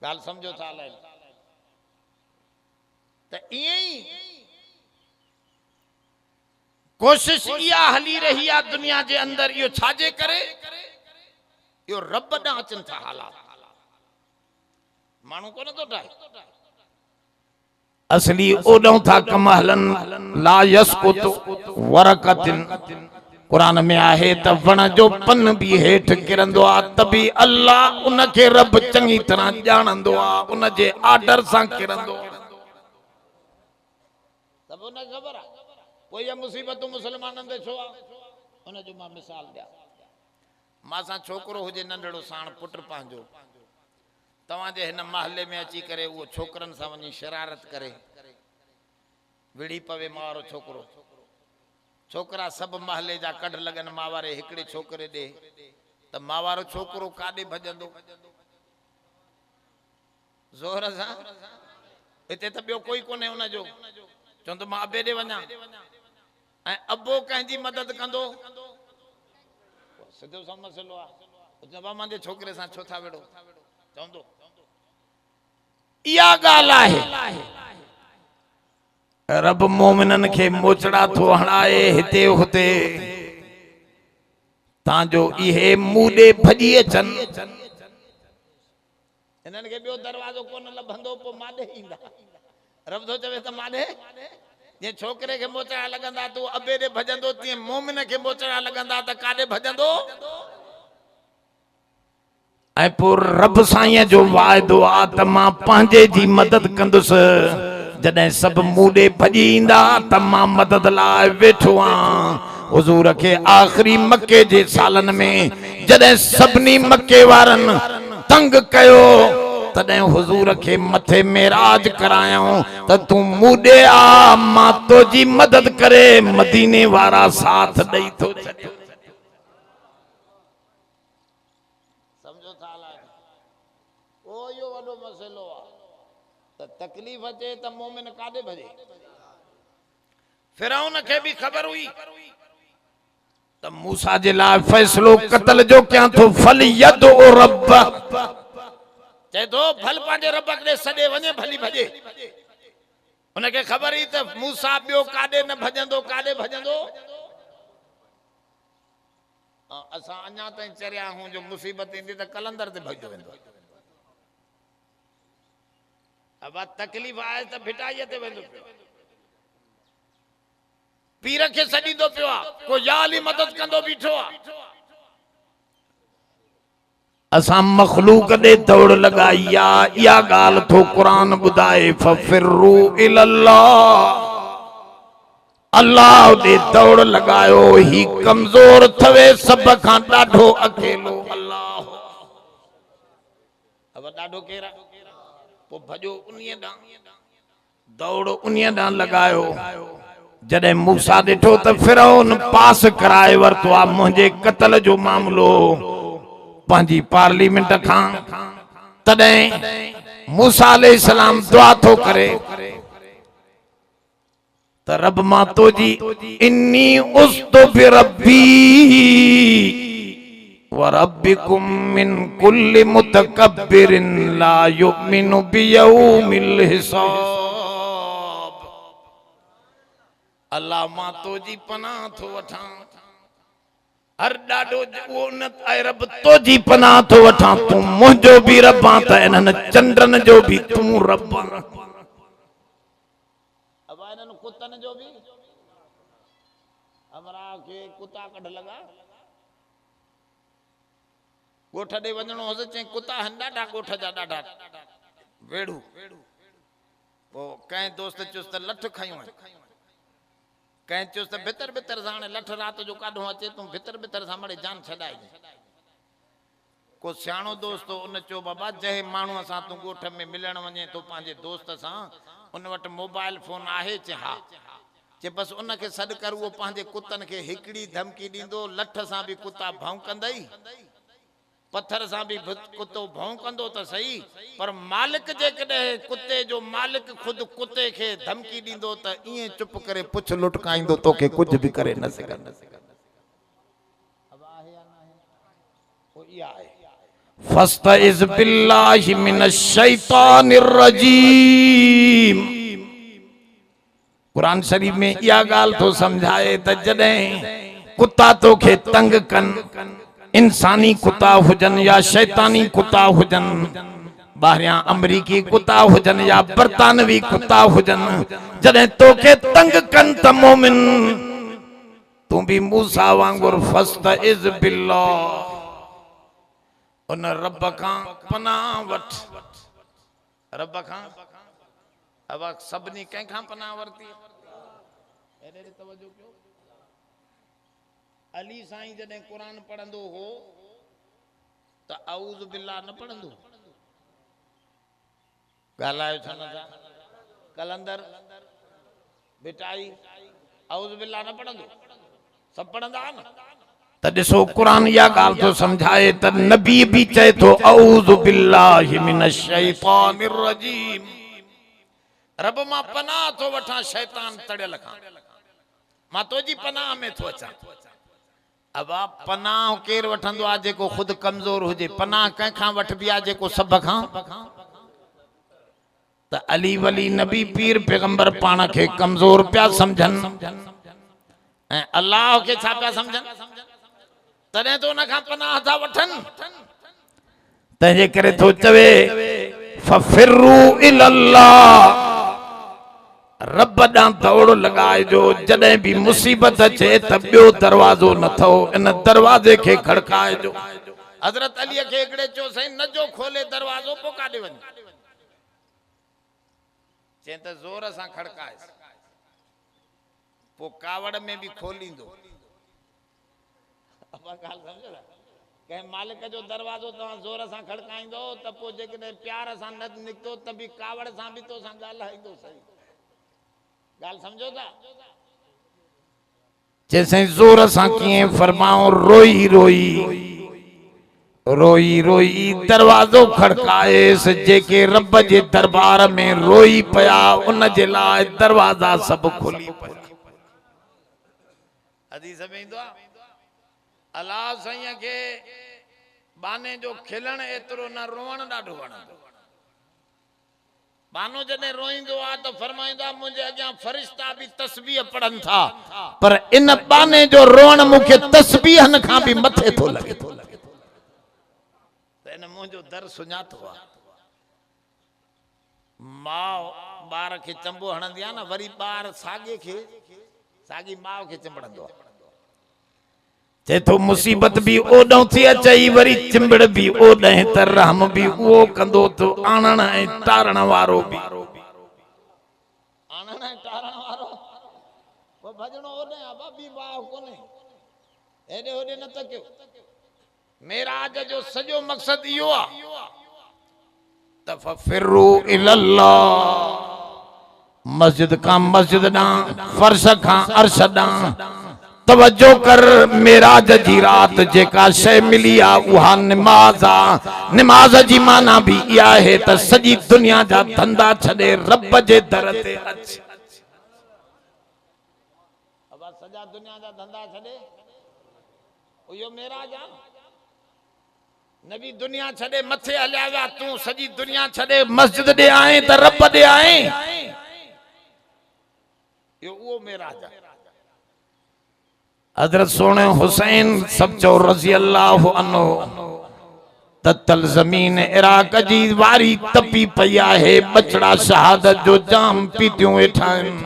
[SPEAKER 1] गाल समझो था लाइन त ई कोशिश इया हली रही है दुनिया के अंदर यो छाजे करे यो रब ना अचन था हालात मानू को न तो ठाए असली ओडों था कमहलन ला यस्कुत वरकतिन कुरान में आहे त वण जो पन भी हेठ किरंदो आ तभी अल्लाह उनके रब चंगी तरह जानंदो आ उन जे आर्डर सां किरंदो सब उन खबर आ कोई या मुसीबत मुसलमानन दे छो आ उन जो मां मिसाल दिया मां सा छोकरो हुजे नंढड़ो साण पुट पंहिंजो तवां जे हिन महल्ले में अची करे वो छोकरन सा वनी शरारत करे विड़ी पवे मारो छोकरो छोकरा सब महल्ले जा कढ लगन मावारे हिकड़े छोकरे दे त मावारो छोकरो काडे भजंदो जोर सा इते त बियो कोई कोने उन जो चंदो मां अबे दे वना ऐ अबो कंजी मदद कंदो सिधो सा मसलो आ जबा मांजे छोकरे सा छो था वेड़ो चंदो या गाल आहे रब मोमिनन के मोचड़ा थो हणाए हिते हुते तांजो इहे मूडे भजी अचन इनन के बियो दरवाजो कोन लभंदो पो माडे ईंदा रब तो चवे त माडे जे छोकरे के मोचड़ा लगंदा तू अबे दे भजंदो ती मोमिन के मोचड़ा लगंदा त काडे भजंदो ऐ पुर रब साईं जो वायदो आ त मां पांजे जी मदद कंदुस जडे सब मूडे भजी इंदा त मां मदद लाए वेठो आ हुजूर के आखिरी मक्के जे सालन में जडे सबनी मक्के वारन तंग कयो तडे हुजूर के मथे मेराज करायो त तू मूडे आ मां तो जी मदद करे मदीने वारा साथ दई तो समझो थाला ओ यो वडो मसलो आ त तकलीफ अचे त मोमिन काडे भजे फिरौन के भी खबर हुई त मूसा जे ला फैसलो कत्ल जो क्या तो फल यद ओ रब चे तो फल पांजे रब के सडे वने भली भजे उनके खबर ही त मूसा बियो काडे न भजंदो काडे भजंदो असा अन्या ताईं चरिया हूं जो मुसीबत इंदी त कलंदर ते भजो वेंदो अब तकलीफ आए त भिटाई ते वेंदो पीर के सडी दो पियो को याली मदद कंदो बीठो आ असा मखलूक दे दौड़ लगाई या गाल तो कुरान बुधाए फफिरू इल्लाह अल्लाह दे दौड़ लगायो ही कमजोर थवे सब खां डाढो अकेलो अल्लाह अब डाढो केरा पो भजो उन्हीअ दा दौड़ उन्हीअ दा लगायो जडे मूसा डिठो त फिरौन पास कराए वरतो आ मुझे कत्ल जो मामलो पांजी पार्लियामेंट खां तडे मूसा अलैहिस्सलाम दुआ तो करे त रब मा तो जी इन्नी उस्तु बि रब्बी व रब्बिकुम मिन कुल्लि मुतकब्बिरिन ला युमिनु बियौमिल हिसाब अल्लाह मा तो जी पनाह थो वठा हर डाडो उन्नत आए रब तो जी पनाह तो वठा तू मुझो भी रब्बा त इनन चंद्रन जो भी तू रब्बा अब इनन कुतन जो भी हमरा के कुता कढ लगा गोठ दे वणो हो चे कुता हंडाडा गोठ जा डाडा वेड़ू वो कहीं दोस्त चुस्त लठ खायो कहीं चुस्त भितर भितर साणे लठ रात जो काढो अचे तू भितर भितर सामड़े जान छडाई को सियाणो दोस्त उन चो बाबा जहे मानू सा तू गोठ में मिलण वने तो पांजे दोस्त सा उन वट मोबाइल फोन आहे चे हा चे बस उन के सड कर वो पांजे कुतन के हिकड़ी धमकी दींदो लठ सा भी कुत्ता भौंकंदई पत्थर सा भी कुत्तो भौंकंदो तो सही पर मालिक जे कदे कुत्ते जो मालिक खुद कुत्ते के धमकी दींदो त इए चुप करे पुछ लुटकाइंदो तो के कुछ भी करे न सके अब आहे या ना है ओ या है फस्तइज बिल्लाहि मिनश शैतानिर रजीम कुरान शरीफ में या गाल तो समझाए त जदे कुत्ता तो के तंग कन इंसानी कुत्ता हुजन या शैतानी कुत्ता हुजन बाहरिया अमरीकी कुत्ता हुजन या बरतानवी कुत्ता हुजन जदे तो के तंग कन त मोमिन तू भी मूसा वांगुर फस्तइज़ बिल्लाह, उन रब खां पनाह वठ। रब खां अब सभिनी कंहिंखां पनाह वरती? एॾे तवजो कयो। अली साईं जॾहिं क़ुरान पढ़ंदो हो त औज़ बिल्लाह न पढ़ंदो? ॻाल्हायो छा नथा? कलंदर बिटाई औज़ बिल्लाह न पढ़ंदो? सब पढ़ंदा न। त ॾिसो क़ुरान इहा ॻाल्हि थो समझाए त नबी भी चए थो औज़ बिल्लाहि मिनश शैतानिर रजीम, रब मां पनाह थो वठां शैतान तड़ियल खां, मां तुंहिंजी पनाह में थो अचां। अब आप पनाह केर वठंदो आहे? जेको खुद कमजोर हुजे। पनाह कंहिंखां वठबी आहे? जेको सभ खां। त अली वली नबी पीर पैगंबर पाण खे कमजोर पिया समझनि ऐं अल्लाह खे छा पिया समझनि? तॾहिं तो उन खां पनाह था वठनि। तंहिंजे करे थो चवे फफिरू इलल्लाह, रब ॾांहुं दौड़ लॻाइजो। जॾहिं भी मुसीबत अचे त ॿियो दरवाज़ो न अथव, इन दरवाज़े खे खड़काइजो। हज़रत अलीअ खे हिकिड़े चयो साईं न जो खोले दरवाज़ो, पोइ काॾे वञे? चई त ज़ोर सां खड़काए, पोइ कावड़ में बि खोलींदो। कंहिं मालिक जो दरवाज़ो तव्हां ज़ोर सां खड़काईंदो त पोइ जेकॾहिं प्यार सां न निकितो त बि कावड़ सां बि तोसां ॻाल्हाईंदो। सही ॻाल्हि समझो था? जैसे ज़ोर सां कीअं फरमाओ, रोई रोई रोई रोई दरवाज़ो खड़काएसि। जेके रब जे दरबार में रोई पिया उन जे लाइ दरवाज़ा सब खुली पिया। हदीस में ईंदो आहे अल्लाह साईं खे बाने जो खिलण एतिरो न रोअण ॾाढो वणंदो। बानो जॾहिं रोईंदो आहे त फरमाईंदो आहे मुंहिंजे अॻियां फरिश्ता बि तस्बीह पढ़नि था, पर इन बाने जो रोअण मूंखे तस्बीहनि खां बि मथे थो लॻे। त इन मुंहिंजो दर सुञातो आहे। माउ ॿार खे चंबो हणंदी आहे न, वरी ॿार साॻी माउ खे चिंबड़ंदो आहे। चए थो मुसीबत भी ओॾों थी अचई, वरी चिंबड़ भी ओॾहें त रहम भी उहो कंदो तो। आणण ऐं टारण वारो भी, आणण ऐं टारण वारो वो भजणो ओॾे आहे, ॿी वाह कोन्हे। हेॾे होॾे न तकियो। मेराज जो सॼो मक़सद इहो आहे त फफिरू इलल्लाह, मस्जिद खां मस्जिद ॾांहुं, फर्श खां अर्श ॾांहुं तवज्जो कर। मेराज जी रात जेका शय मिली आहे उहा निमाज़ आहे। निमाज़ जी माना भी इहा है त सॼी दुनिया जा धंधा छॾे रब जे दर ते अच। अब सॼा दुनिया जा धंधा छॾे इहो मेराज आहे। नबी दुनिया छॾे मथे हलिया विया, तूं सॼी दुनिया छॾे मस्जिद ॾे आए त रब ॾे आए। इहो उहो मेराज आहे। हजरत सोने हुसैन सब चो रज़ी अल्लाह अन्हु ततल ज़मीन इराक जी वारी तपी पई आहे। बचड़ा शहादत जो जाम पीतियूं वेठा आहिनि।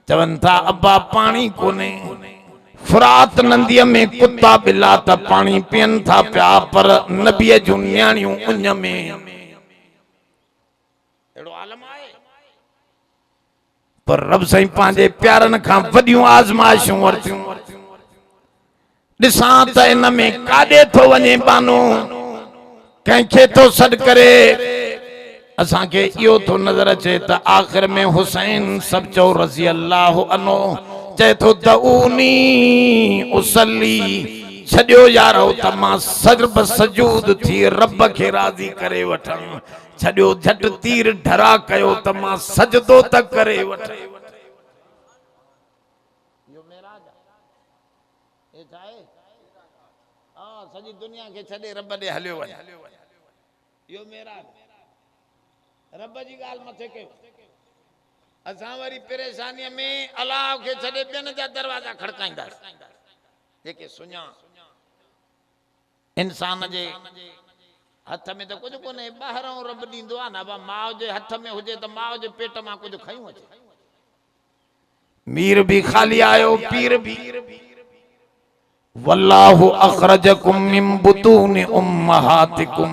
[SPEAKER 1] चवनि था अब्बा पानी कोने। फुरात नंदीअ में कुत्ता बिला त पानी पीअनि था पिया, पर नबीअ जूं न्याणियूं उञ में। अहिड़ो आलम आहे। पर रब साईं पंहिंजे प्यारनि खां वॾियूं आज़माइशूं वरतियूं। ॾिसां त इन में काॾे थो वञे बानो, कंहिंखे थो सॾु करे। असांखे इहो थो नज़र अचे त आख़िर में हुसैन सब चो रज़ी अल्लाह अन्हु चए थो दऊनी उसली, छॾियो यारो त मां सर्ब सजूद थी रब खे राज़ी करे वठां। छॾियो झट तीर ढरा कयो त मां सजदो त करे वठां। सॼी दुनिया खे छॾे रब ॾे हलियो वञे। इहो मेराज रब जी ॻाल्हि मथे कयो। असां वरी परेशानीअ में अलाह खे छॾे ॿियनि जा दरवाजा खड़काईंदासीं। जेके सुञा इंसान जे हथ में त कुझु कोन्हे, ॿाहिरां रब ॾींदो आहे न। अब माउ जे हथ में हुजे त माउ जे पेट मां कुझु खयूं अचे। मीर भी खाली आयो, पीर भी। वल्लाहु अखरजकुम मिन बुतूनि उम्महातिकुम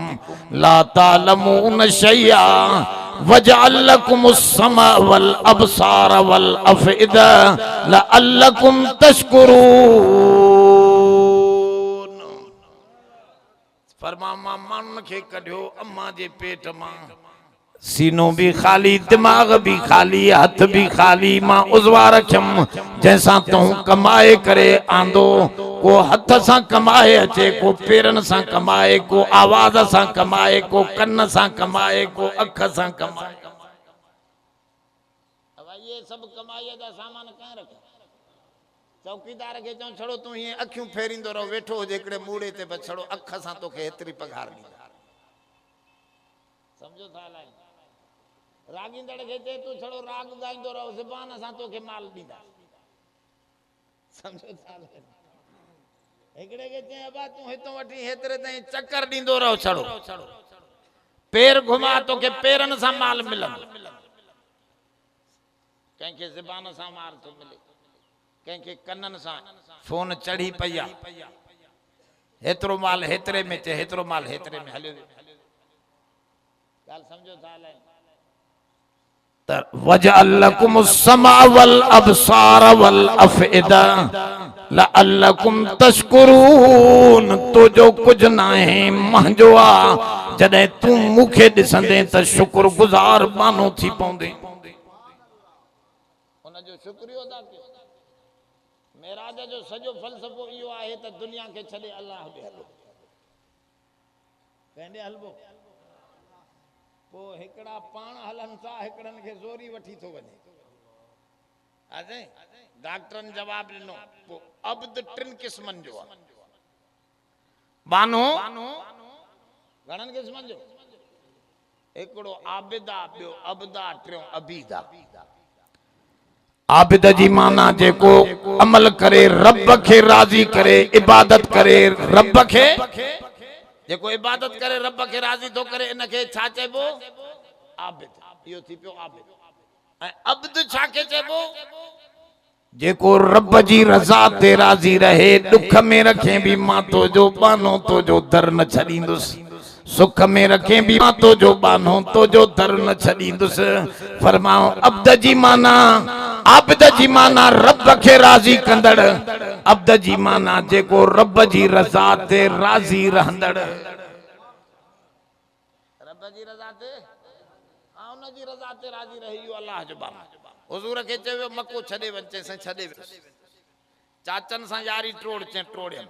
[SPEAKER 1] ला तालमून शैया वजअल लकुमुस समा वल अबसार वल अफइदा लअल्लकुम तशकुरून। फरमा मां मन खे कढियो अम्मा जे पेट मां, सीनो भी खाली, दिमाग भी खाली, हथ भी खाली, मां उज़वा रखियम जैसा तू कमाए करे आंदो। को हथ सां कमाए अचे, को पेरन सां कमाए, को आवाज सां कमाए, को कन्न सां कमाए, को अख सां कमाए। अब ये सब कमाई दा सामान कहां रखो? चौकीदार के चो छड़ो तू ये अखियूं फेरींदो रहो, वेठो हो जेकड़े मूड़े ते बस छड़ो अख सां तोखे हेतरी पगार ॾींदा। समझो था लाइन? रागींदड़ खे चए तू छड़ो राग गाईंदो रहो, ज़बान सां तोखे माल ॾींदा। समझो था लाइन? हिकड़े के चए अबा तू हितों वठी हेतरे ताईं चक्कर ॾींदो रहो, छड़ो पेर घुमा तोखे पेरन सां माल मिलंदो। कंहिंखे ज़बान सां माल थो मिले, कंहिंखे कनन सां फोन चढ़ी पई आहे, हेतिरो माल हेतरे में चे, हेतिरो माल हेतरे में हलियो। ॻाल्हि सम्झो था लाइन? वजअल लकुमुस समा वल अबसार वल अफइदा लअल्लकुम तशकुरून। तो जो कुछ ना है महजो आ, जॾहिं तू मूंखे ॾिसंदे त शुक्रगुज़ार मानो थी पवंदे। उन जो शुक्रियो अदा कयो। मेराज जो सॼो फ़लसफ़ो इहो आहे त दुनिया खे छॾे अल्लाह ॾे हलो। कंहिं ॾे हलबो? पोइ हिकिड़ा पाण हलनि था, हिकिड़नि खे ज़ोरी वठी थो वञे। अजे डॉक्टरनि जवाब ॾिनो, पोइ अब्द टिन क़िस्मनि जो आहे। बानो घणनि क़िस्मनि जो? हिकिड़ो आबिदा, ॿियो अब्दा, टियों अबीदा। आबिद जी माना जेको अमल करे, रब खे राज़ी करे, इबादत करे रब खे, जेको इबादत करे रब खे राज़ी थो करे, इनखे छा चइबो? आबिद। इहो थी पियो आबिद। ऐं अब्द छा खे चइबो? जेको रब जी रज़ा ते राज़ी रहे, दुख में रखे भी मां तो जो बानो तो जो दर न छॾींदुसि, सुख में रखे भी मां तो जो बानो तो जो दर न छॾींदुसि। फरमाओ अब्द जी माना, आबिद जी माना रब खे राज़ी कंदड़, अब्द जी माना जेको रब जी रज़ा ते राज़ी रहंदड़। रब जी रज़ा ते, उन जी रज़ा ते राज़ी रही, इहो अल्लाह जो बानो। हुज़ूर खे चयो मको छॾे वञ, चइसि छॾे वियुसि। चाचनि सां यारी टोड़, चए टोड़ियमि।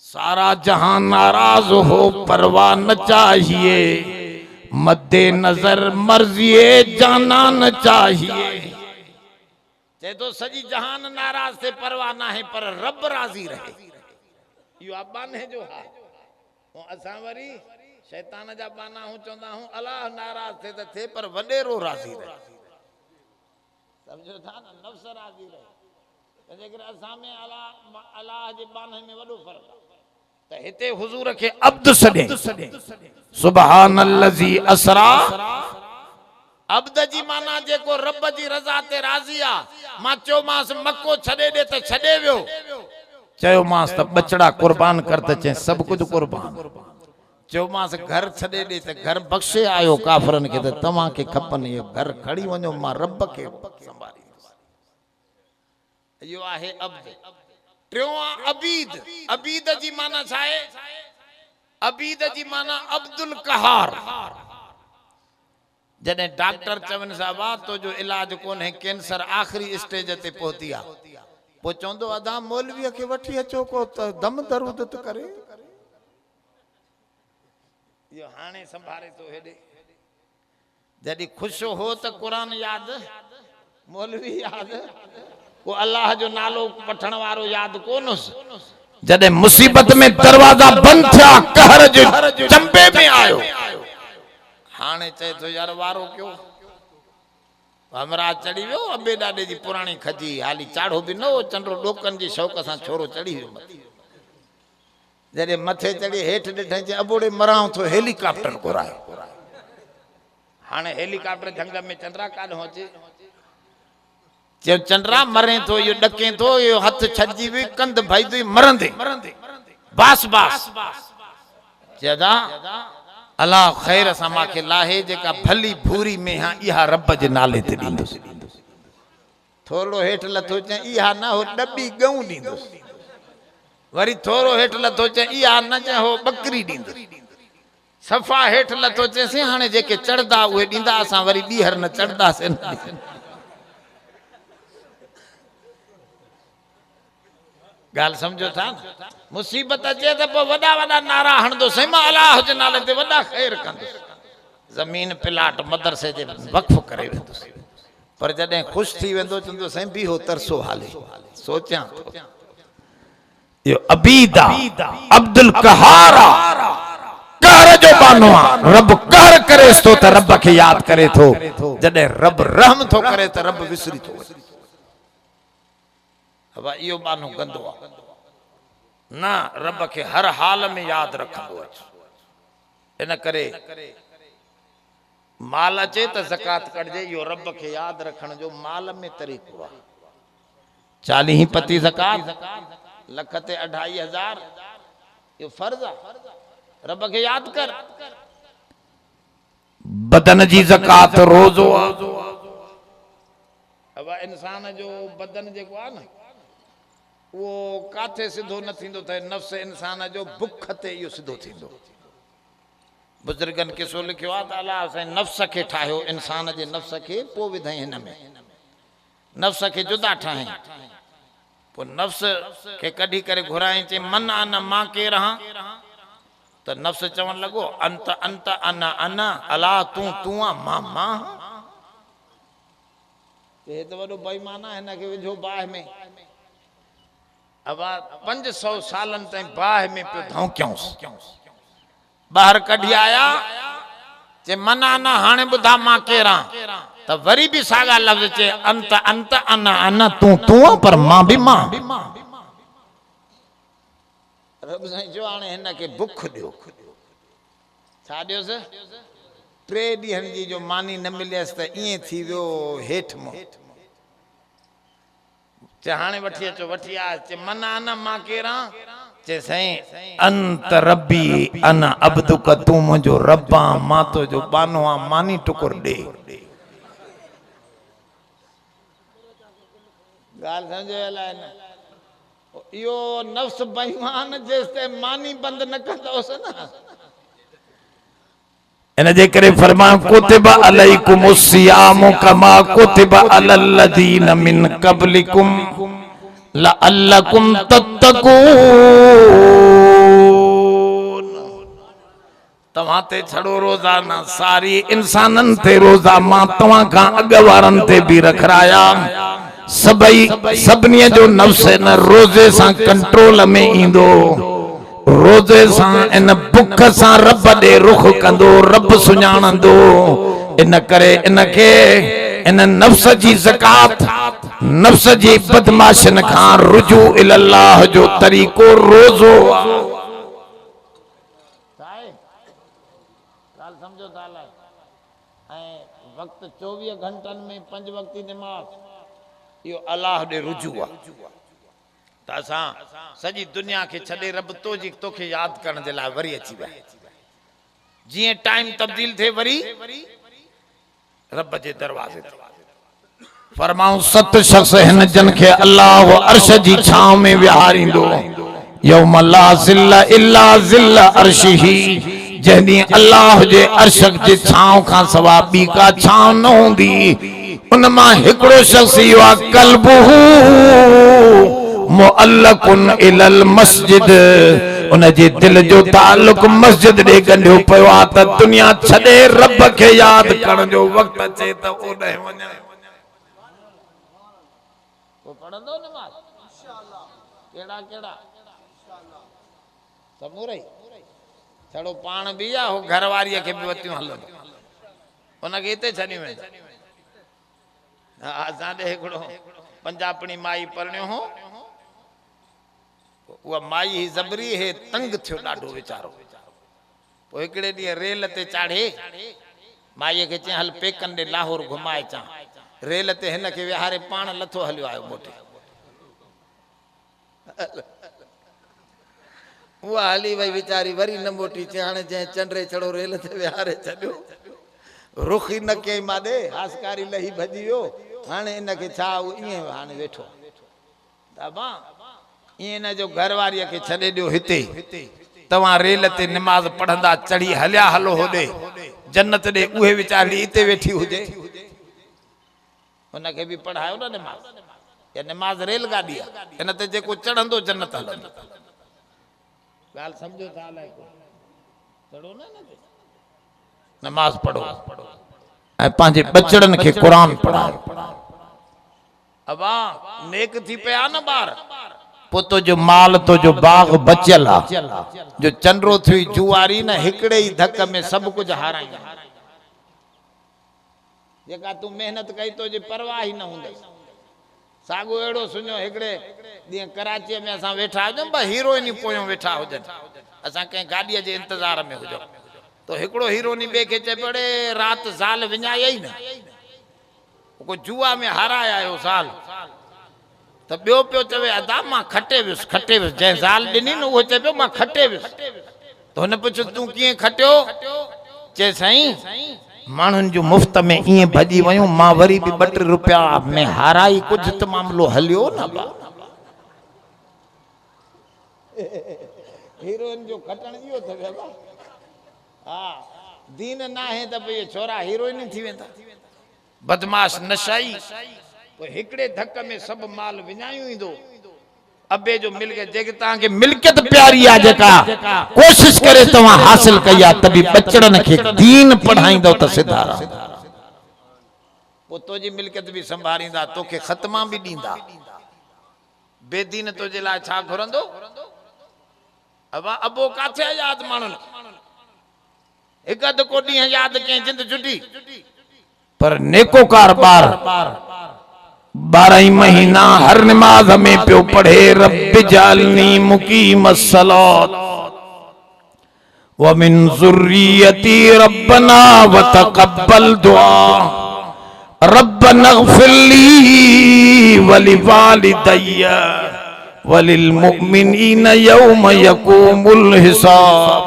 [SPEAKER 1] सारा जहां नाराज हो परवाह न चाहिए, मद्दे नजर मर्जिए जाना न चाहिए। चए तो सजी जहान नाराज थे परवाह ना है, पर रब राज़ी रहे, इहो बाने जो हा। असां वरी शैतान जा बाना हूं चवंदा हूं अल्लाह नाराज थे त थे, पर वडेरो राज़ी रहे। समझो था न? नफ्स राज़ी रहे। जेकर असां में अल्लाह जे बाने में वॾो फ़र्क़ु आहे। त हिते हुज़ूर खे अब्द सॾे, सुबहानल्लज़ी असरा। अब्द जी माना जेको रब जी रज़ा ते राज़ी आ। मां चयोमांसि मको छॾे ॾे त छॾे वियो। चयोमांसि त बचड़ा कुर्बान कर त चए सभु कुझु कुर्बान। चयोमांसि घर छॾे ॾे त घर बख़्शे आयो काफ़रनि खे, त तव्हांखे खपनि इहो घर खणी वञो, मां रब खे संभालींदुसि। इहो आहे अब्द। टियों आहे अबीद। अबीद जी माना छा आहे? अबीद जी माना अब्दुल कहार। जॾहिं डॉक्टर चवनि साहिबा तो जो इलाज कोन्हे, कैंसर आख़िरी स्टेज ते पहुती आहे, पोइ चवंदो अदा मौलवीअ खे वठी अचो को त दम दरूद त करे। इहो हाणे संभाले थो हेॾे। जॾहिं ख़ुशि हो त क़ुरान यादि, मौलवी यादि, को अल्लाह जो नालो वठण वारो यादि कोन हुसि। जॾहिं मुसीबत में दरवाजा बंदि थिया, कहर जे चंबे में आयो, हाणे चए थो यार वारो कयो। हमरा चढ़ी वियो अबे ॾाॾे जी पुराणी खजी, हाली चाढ़ो बि न हो, चंडो ॾोकनि जी शौक़ सां छोरो चढ़ी वियो मथे। जॾहिं मथे चढ़ी हेठि ॾिठई चई अबोड़े मरां थो, हेलीकॉप्टर घुरायो। हाणे हेलीकॉप्टर जंग में चंद्रा काॾों अचे। चे चंद्रा मरे तो यो डके तो यो हथ छजी वे कंध भाई तो मरंदे बास बास जदा अल्लाह खैर समा के लाहे जेका भली भूरी में हां इहा रब जे नाले ते दींदो थोड़ो हेठ लथो चे इहा ना हो डबी गऊ दींदो वरी थोड़ो हेठ लथो चे इहा न चे हो बकरी दींदो सफा हेठ लथो चे से हाने जेके चढ़दा उहे दींदा असा वरी बीहर न चढ़दा से गाल समझो था मुसीबत अचे तो वडा वडा नारा हणदो सही मां अल्लाह जे नाले ते वडा खैर कंदो जमीन प्लाट मदरसे जे वक्फ करे वेंदो पर जडे खुश थी वेंदो चंदो सही भी हो तरसो हाले सोचा यो अबीदा अब्दुल कहारा कहर जो बानो रब कहर करे तो त रब के याद करे थो जडे रब रहम थो करे त रब विसरी थो अब यो बानो गंदो ना रब के हर हाल में याद रखंदो इन करे माल अचे त ज़कात कढजे यो रब के याद रखण जो माल में तरीक़ो आहे 40 पती ज़कात लख ते 2500 यो फर्ज आहे रब के याद कर बदन जी ज़कात रोज़ो अब इंसान जो बदन जेको आहे न वो काथे सिधो न थींदो थे नफ्स इंसान जो भुख ते यो सिधो थींदो बुजुर्गन किसो लिखियो आ त अल्लाह से नफ्स के ठायो इंसान जे नफ्स के पो विधई हिन में नफ्स के जुदा ठाए पो नफ्स के कढी करे घुराई चे मन अन मां के रहा त नफ्स चवन लगो अंत अंत अना अना अला तू तू मां मां ये तो वडो बेईमाना है ना के विझो बाह में अब 500 सालन ताई बाह में पे धौक्यों बाहर कढी आया चे मना ना हाने बुधा मां केरा त वरी भी सागा लफ्ज चे अंत अंत अना अना तू तू पर मां भी मां रब साईं जो हाने हिन के भुख दियो छा दियो से 3 ॾींहनि जी जो मानी न मिलियसि त ईअं थी वियो हेठि मो चे हाणे वठी अचो वठी आ चे मना न मां केरा चे साईं अंत रब्बी अना अब्दुक तू मुंहिंजो रब्बा मां तो जो बानो आ मानी टुकुर ॾे ॻाल्हि सम्झो अलाए न इहो नफ्स बेईमान जेसिताईं मानी बंदि न कंदोसि न इन जे करे फरमायो कुतिबा अलैकुमुस सियामु कमा कुतिबा अलल लदीन मिन क़ब्लिकुम लअल्लकुम तत्तकून तव्हां ते छड़ो रोजाना सारी इंसानन ते रोजा मां तव्हां खां अगवारन ते भी रखराया सबई सबनी जो नफ्स न रोजे सा कंट्रोल में इंदो रोजे सा इन भुख सा रब दे रुख कंदो रब सुञाणंदो इन करे इन के इन नफ्स जी ज़कात नफ्स जी बदमाशन खां रुजू इल्लाह जो तरीको रोजो गाल समझो ताला ऐ वक्त 24 घंटन में 5 वक्ती नमाज यो अल्लाह दे रुजू आ त असां सॼी दुनिया के छॾे रब तो जी तोखे याद करण जे लाइ वरी अची विया जीअं टाइम तब्दील थे वरी रब जे दरवाजे ते फरमाऊं 7 शख्स हिन जन के अल्लाह अर्श जी छांव में विहारींदो यौम ला ज़िल्ला इल्ला ज़िल्ला अर्शिही जंहिं अल्लाह जे अर्श जे छांव खां सवा ॿी का छांव न हूंदी उन मां हिकिड़ो शख्स इहो आहे कल्बुहू मुअल्लकुन इलल मस्जिद उन जे दिल जो ताल्लुक मस्जिद ॾे गंढियो पियो आहे त दुनिया छॾे रब खे यादि करण जो वक़्तु अचे त ओॾे वञे वो पढ़ंदो नमाज़ इंशाअल्लाह केड़ा केड़ा समूरे छड़ो पाण भी आ हो घरवारी के भी वतियूं हलंदो उन के इते छनी में हां साडे एकड़ो पंजाबणी माई परण्यो हो वो माई ही जबरी है तंग थियो डाडो बेचारो पो एकड़े दी रेल ते चाढ़े माई के चे हल पेकन दे लाहौर घुमाए चा रेल ते हिन खे विहारे पाण लथो हलियो आयो मोटे उहा हली वई वीचारी वरी न मोटी चे हाणे जंहिं चंडरे चढ़ो रेल ते विहारे छॾियो रुख ई न कई माॾे हासकारी लही भॼी वियो हाणे इनखे छा ईअं हाणे वेठो दाबा ईअं हिन जो घरवारीअ खे छॾे ॾियो हिते तव्हां रेल ते निमाज़ पढ़ंदा चढ़ी हलिया हलो होॾे जन्नत ॾे उहे वीचारी हिते वेठी हुजे हुनखे बि पढ़ायो न निमाज़ या निमाज़ रेलगाॾी आहे हिन ते जेको चढ़ंदो जन्नत हलंदो ॻाल्हि सम्झो था अलाए चढ़ो न नमाज़ पढ़ो ऐं पंहिंजे बचड़नि खे क़ुरान पढ़ायो अबा नेक थी पिया न ॿार पोइ तुंहिंजो माल तुंहिंजो बाग़ बचियल आहे जो चंडरो थी जुआरी न हिकिड़े ई धक में सभु कुझु हाराई जेका तूं महिनत कई तुंहिंजी परवाह ई न हूंदसि साॻियो अहिड़ो सुञो हिकिड़े ॾींहुं कराचीअ में असां वेठा हुजूं ॿ हीरोइन पोयों वेठा हुजनि असां कंहिं गाॾीअ जे इंतज़ार में हुजूं तो हिकिड़ो हीरोइन ॿिए खे चए बड़े राति ज़ाल विञायई न को जुआ में हाराए आयो ज़ाल त ॿियो पियो चवे अदा मां खटे वियुसि जंहिं ज़ाल ॾिनी न उहो चए पियो मां खटे वियुसि त हुन पुछियो तूं कीअं खटियो चए साईं माण्हुनि जो मुफ़्त में ईअं भॼी वयूं मां वरी बि 2-3 रुपया में हाराई कुझु त मामलो हलियो न हीरोइन जो खटण इहो अथव हा दीन न आहे त भई छोरा हीरोइन थी वेंदा बदमाश नशाई पोइ हिकिड़े धक में सभु माल विञायूं ईंदो अबे जो मिल के जेके तव्हांखे मिल्कियत प्यारी आहे जेका कोशिश करे तव्हां हासिल कई आहे तभी बचड़नि खे दीन पढ़ाईंदो त सिधारा पोइ तुंहिंजी मिल्कियत बि संभालींदा तोखे ख़तमा बि ॾींदा बेदीन तुंहिंजे लाइ छा घुरंदो अबा अबो काथे आहे यादि माण्हुनि हिकु अधु को ॾींहुं यादि कंहिं जिंद जुटी पर नेकोकार ॿार 12 महीना हर नमाज में पियो पढ़े रब जालनी मुकीम सलात व मिन ज़ुर्रियती रब्बना व तक़ब्बल दुआ रब्बना इग़फिर ली व लिवालिदैया व लिलमुमिनीना यौम यक़ूमुल हिसाब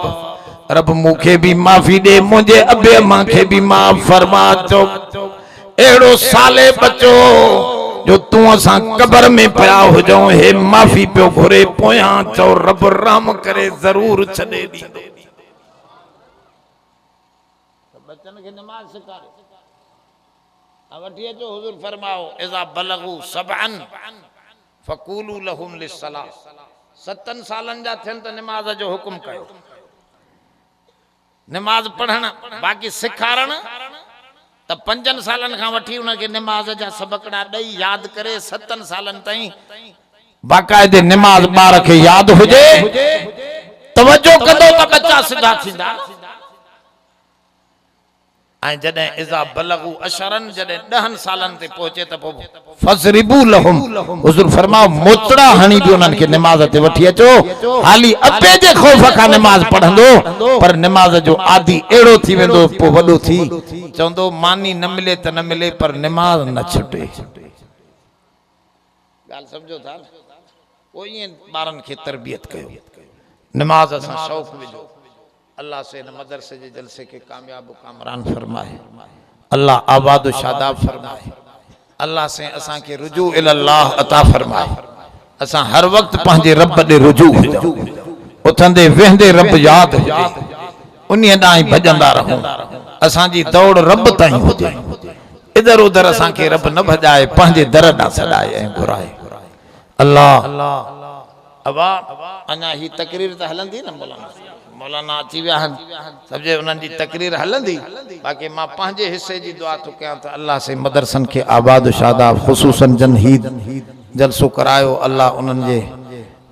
[SPEAKER 1] रब मुखे भी माफी दे मुझे अबे मां खे भी माफ फरमा चो एड़ो साले बचो जो तू असा कब्र में पया हो जाओ हे माफी पियो घुरे पोया चो रब राम करे जरूर छॾे ॾींदो बच्चन के नमाज सिखारे वठी अचो हुजूर फरमाओ इज़ा बलगू सबअन फक़ूलू लहुम लिस्सलाह 7 सालन जा थियन त नमाज जो हुकुम कयो नमाज पढ़ण बाकी सिखारण त 5 सालन खां वठी उनके नमाज जा सबकड़ा ॾेई याद करे 7 सालन ताईं बाकायदे नमाज बार के याद हुजे तवज्जो कंदो त बच्चा सिधा थींदा ऐं जॾहिं इज़ा बलगू अशरन जॾहिं 10 सालन ते पहुचे त पोइ फज़रिबू लहुम हुजूर फरमाओ मोचड़ा हणी भी उन्हनि खे नमाज ते वठी अचो हाली अबे जे खौफ खां नमाज पढ़ंदो पर नमाज जो आदि एड़ो थी वेंदो पोइ वॾो थी चवंदो मानी न मिले त न मिले पर नमाज न छुटे ॻाल्हि सम्झो था पोइ ईअं ॿारनि खे तरबियत कयो नमाज असां शौक़ विझो अल्लाह से न मदरसे जे जलसे के कामयाब कामरान फरमाए अल्लाह आबाद शादाब फरमाए अल्लाह से असा के रुजू इल्लाह अता फरमाए असा हर वक्त पंहिंजे रब दे रुजू हुजूं उथंदे वेंदे रब याद हुजे उन्हीं ॾांहुं भजंदा रहूं असा जी दौड़ रब ताईं हुजे इधर उधर असा के रब न भजाए पंहिंजे दर ॾांहुं सॾाए ऐं घुराए अल्लाह अबा अञा ही तकरीर त हलंदी न मौलाना अची विया समझे उन्हनि जी तकरीर हलंदी बाक़ी मां पंहिंजे हिस्से जी दुआ थो कयां त अल्लाह से मदरसन के आबाद शादाब ख़ुसूसन जनहीद जलसो करायो अल्लाह उन्हनि जे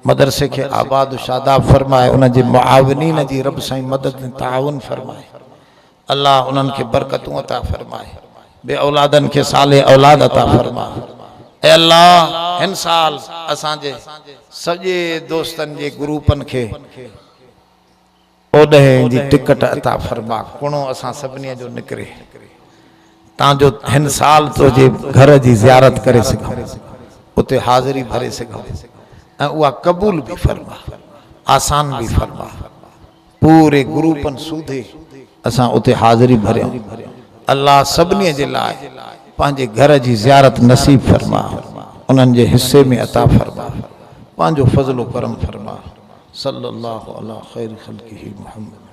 [SPEAKER 1] मदरसे के आबाद शादाब फरमाए उन जे मुआविनीन जी रब साईं मदद ताउन फरमाए अल्लाह उन्हनि खे बरकतूं अता फरमाए बे औलादन के साले औलाद अता फरमाए ए अल्लाह हिन साल असां जे सॼे दोस्तन जे ग्रुपन के ओॾे जी टिकट अता फरमा कुणो असां सभिनी जो निकिरे तांजो हिन साल तो जे घर जी ज़ियारत करे सघूं, उते हाज़िरी भरे सघूं ऐं उहा क़बूल भी फरमा, आसान भी फरमा। पूरे ग्रुपन सूधे असां उते हाज़िरी भरियूं। अल्लाह सभिनी जे लाइ पंहिंजे घर जी ज़ियारत नसीब फरमा, उन्हनि जे हिस्से में अता फरमा, पंहिंजो फज़लो करम फरमा। सल्लल्लाहु अला खैर ख़ल्क़िही मुहम्मद।